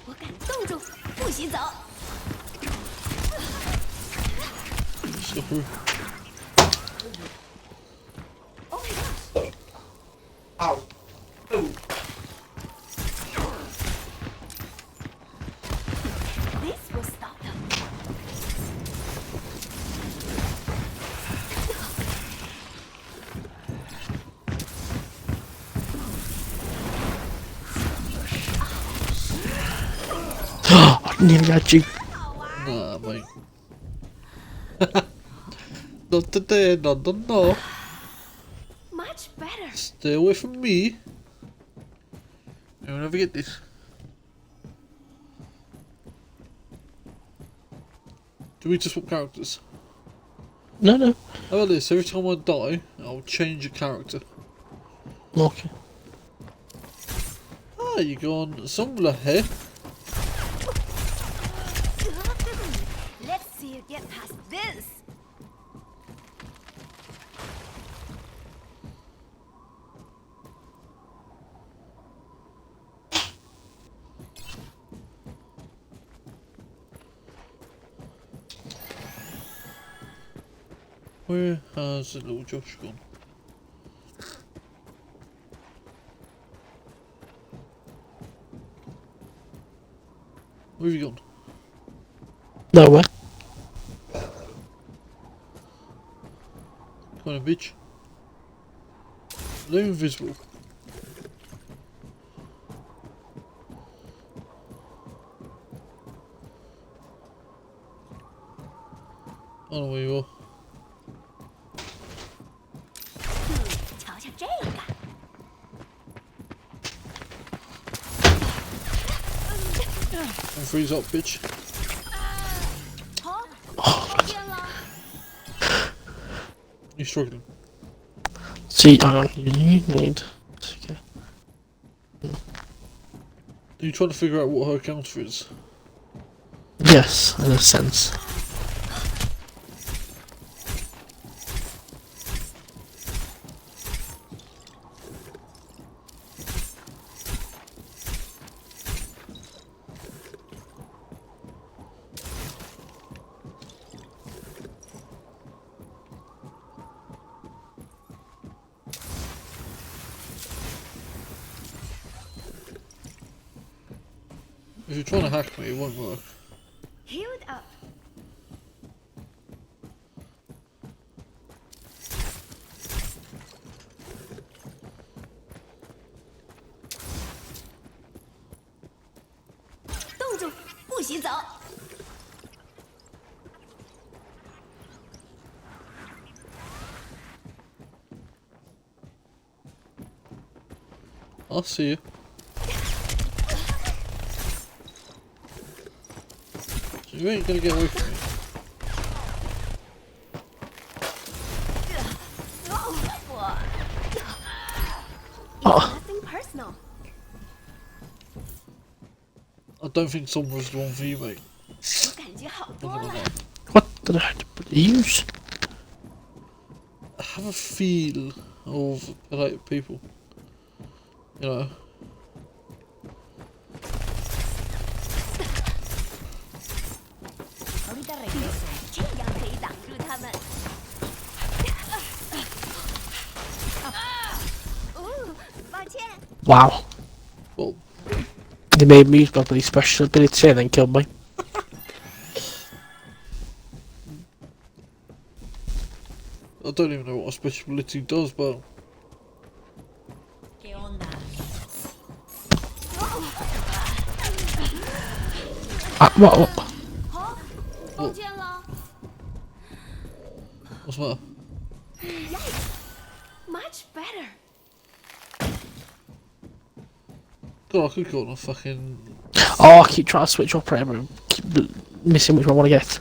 我敢冻住，不许走。 Let's go through. Oh my gosh. This will stop them. I nearly had you. Nah, mate. Not today, no. Much better. Stay away from me. You'll never get this. Do we just swap characters? No, no. How about this? Every time I die, I'll change a character. Okay. Ah, you gone somewhere here. Let's see you get past this. Where has the little Josh gone? Where have you gone? Nowhere. Come on, bitch. They're invisible. I don't know where you are. 瞧瞧这个。And freeze up, bitch. 好，抱歉了。 You're struggling. See, you need. Okay. Are you trying to figure out what her counter is? Yes, in a sense. If you're trying to hack me, it won't work. Healed up. 冻住，不许走。 I'll see you. So you ain't gonna get away from me. Nothing personal. I don't think Sombra's the one for you, mate. 我感觉好多 Not gonna 了。 lie. What the heck did you use? I have a feel of polite people. You know. 这样可以挡住他们。哦，抱歉。 Wow. Well, They made me use my bloody special ability and then killed me. I don't even know what a special ability does, but ¿Qué onda? What? 好，抱歉了。 what's the matter? Much better. God, I could go on a fucking... Oh, I keep trying to switch operator and keep missing which one I want to get.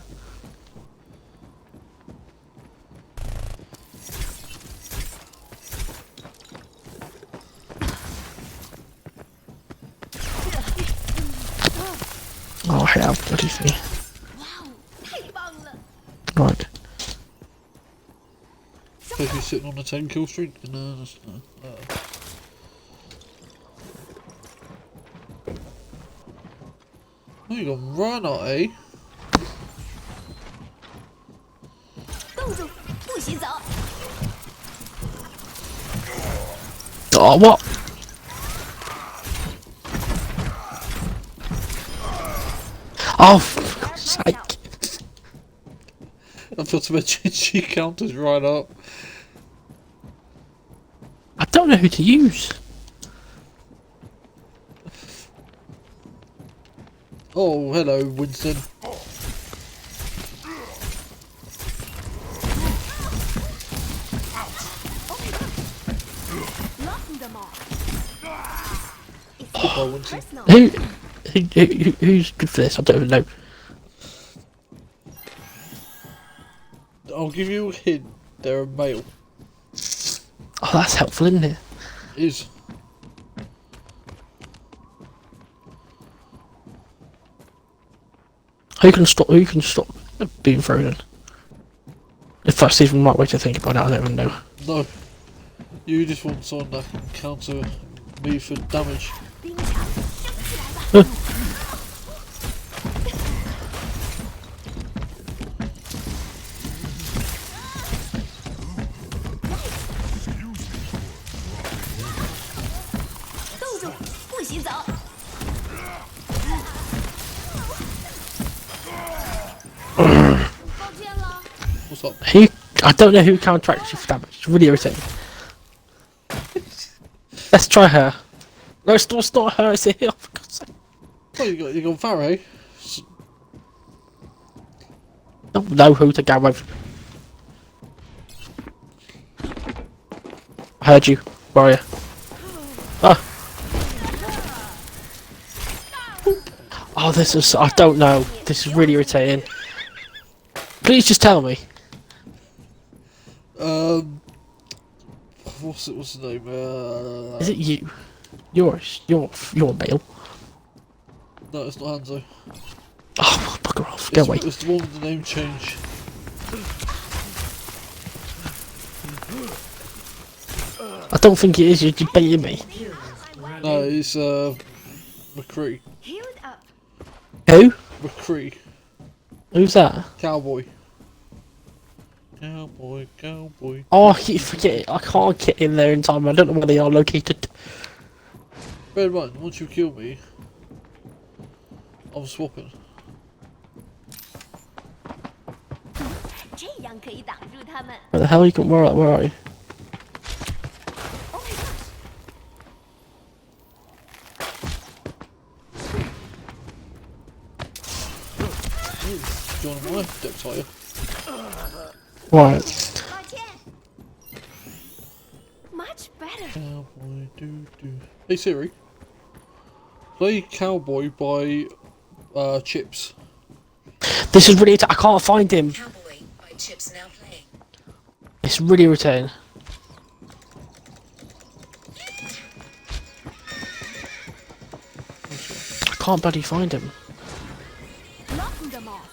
Oh, I have bloody thing. 哇哦，太棒了！ Right. Supposed to be sitting on a 10 kill streak? No, that's no. Oh, you got run out, eh? 冻住，不许走。 Oh, what? Oh, for God's sake. I thought to mention she counters right up. I don't know who to use. Oh, hello, Winston. Locking them all. Goodbye, Winston. Personal. Who's good for this? I don't even know. I'll give you a hint. They're a male. Oh, that's helpful, isn't it? Is. Who can stop being thrown in? If that's even the right way to think about it, I don't even know. No. You just want someone that can counter me for damage. 冰墙升起来吧。 冻住，不许走。 抱歉了。 What's up? I don't know who counteracts you for damage. It's really irritating. Let's try her. No, it's not her, it's him. For God's sake. Oh, you got Varro. Don't know who to go with. I heard you. Where are you? Oh. Oh, this is. I don't know. This is really irritating. Please just tell me. What's the name? Is it you? You're male. No, it's not Hanzo. Oh, bugger off. Go away. It's the one with the name change. I don't think it is. You're baiting me. No, it's McCree. Healed up. Who? McCree. Who's that? Cowboy. Cowboy. Oh, I keep forgetting. I can't get in there in time. I don't know where they are located. Bear in mind, once you kill me, I'm swapping. 这样可以挡住他们。 Where the hell are you? Where are you? Oh my gosh. Do you want my depth higher? Right. 抱歉。Much better. Cowboy do. Hey Siri. Play Cowboy by Chips. This is really. I can't find him. Cowboy by Chips now playing. It's really irritating. I can't bloody find him. Knocking them off.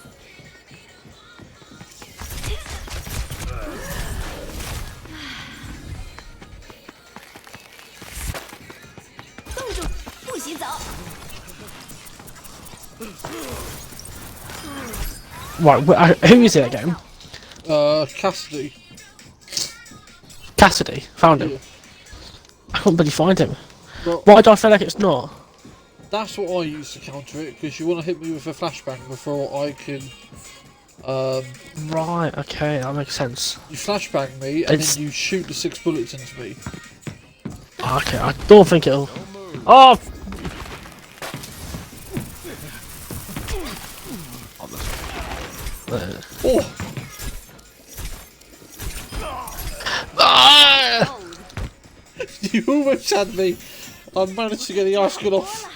冻住，不许走。 Right. Who is it again? Cassidy. Cassidy. Found him. Yeah. I can't bloody find him. Well, Why do I feel like it's not? that's what I use to counter it, because you want to hit me with a flashbang before I can. Right. Okay. That makes sense. You flashbang me and It's- then you shoot the 6 bullets into me. Okay. I don't think it'll. Oh. Oh! Ah! You almost had me. I managed to get the ice gun off.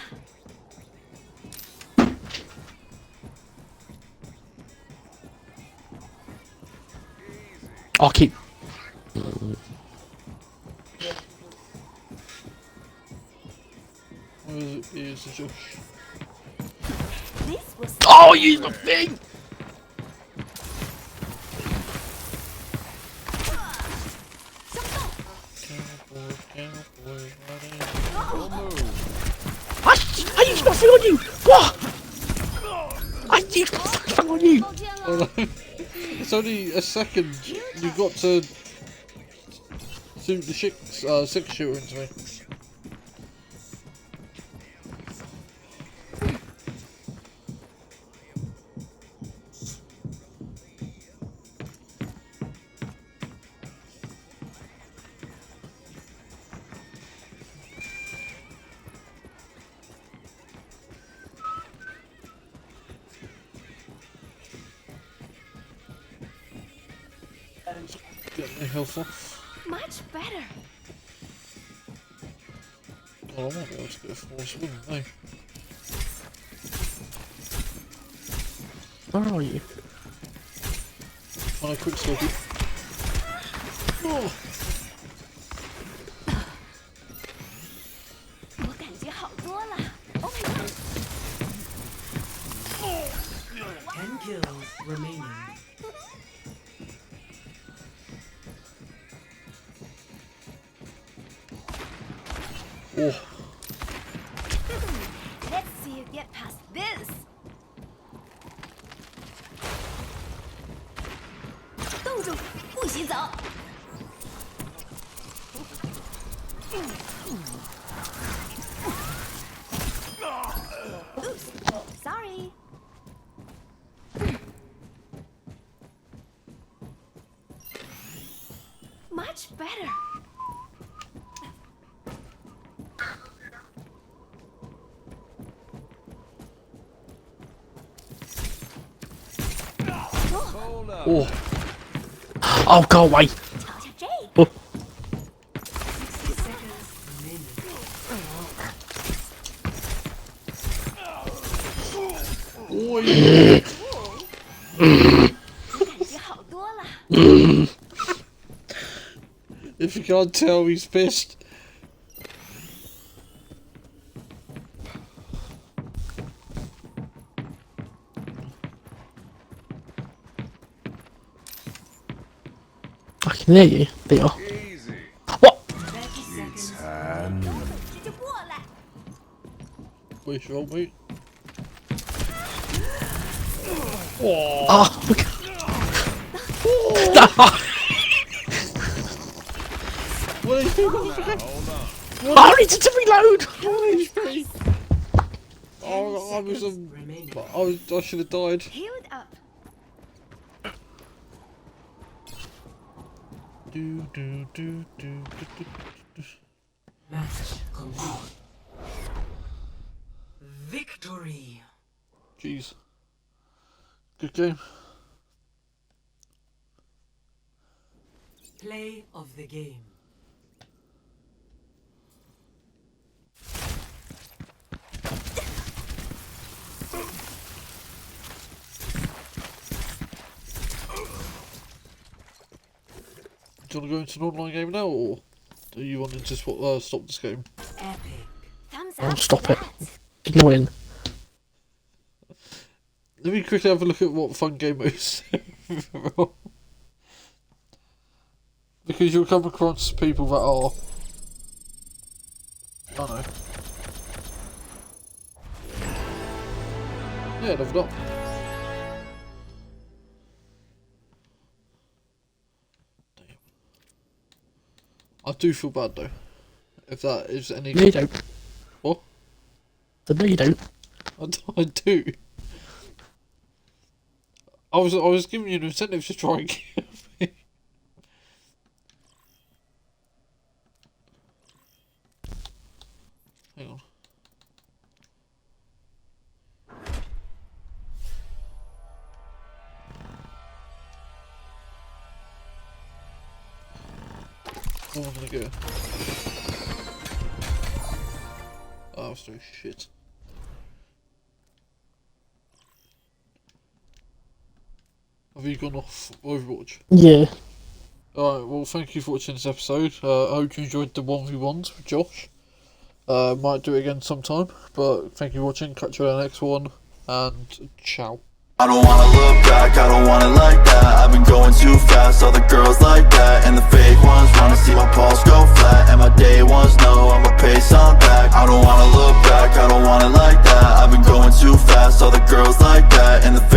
I'll keep. Where is it? Here's the Josh. This was Oh, you the thing! Cowboy, running. I used nothing on you! What? I used nothing on you! 抱歉了。 Oh, no. It's only a second. You got to shoot the 6 shooter into me. Get my health off. Much better. Well, I might be able to get a Forza, wouldn't I? Where are you? On a quick scope. Oh! 我感觉好多了。Oh my gosh. 10 kills remaining. Oh! Let's see you get past this. 冻住，不许走。Oops, sorry. Much better. Oh! Oh, go away! 瞧瞧这个。 Oh, 60 seconds remaining. Oi. 感觉好多了。 If you can't tell, he's pissed. I can hear you. They are. What? 30 seconds. 这就过来。 Where's your old mate? Oh, okay. What are you doing? I needed to reload. Oh, I was Remaining. I should have died. Healed up. Do. Match complete. Victory. Jeez. Good game. Play of the game. Do you want to go into an online game now, or do you want to just stop this game? Epic. Thumbs I'll up. stop it. That. Annoying. Let me quickly have a look at what fun game modes. Because you'll come across people that are, I don't know. Yeah, leveled up. Damn. I do feel bad though. If that is any. No, you don't. What? No, you don't. I do. I was giving you an incentive to try and kill me. Hang on. Where am I gonna go? Oh, so shit. Have you gone off Overwatch? Yeah. Alright, well thank you for watching this episode. I hope you enjoyed the 1v1s with Josh. Might do it again sometime, but thank you for watching, catch you on the next one, and ciao. I don't wanna look back, I don't want it like that. I've been going too fast, all the girls like that. And the fake ones wanna see my pulse go flat. And my day ones know I'ma pay some back. I don't wanna look back, I don't want it like that. I've been going too fast, all the girls like that. And the fake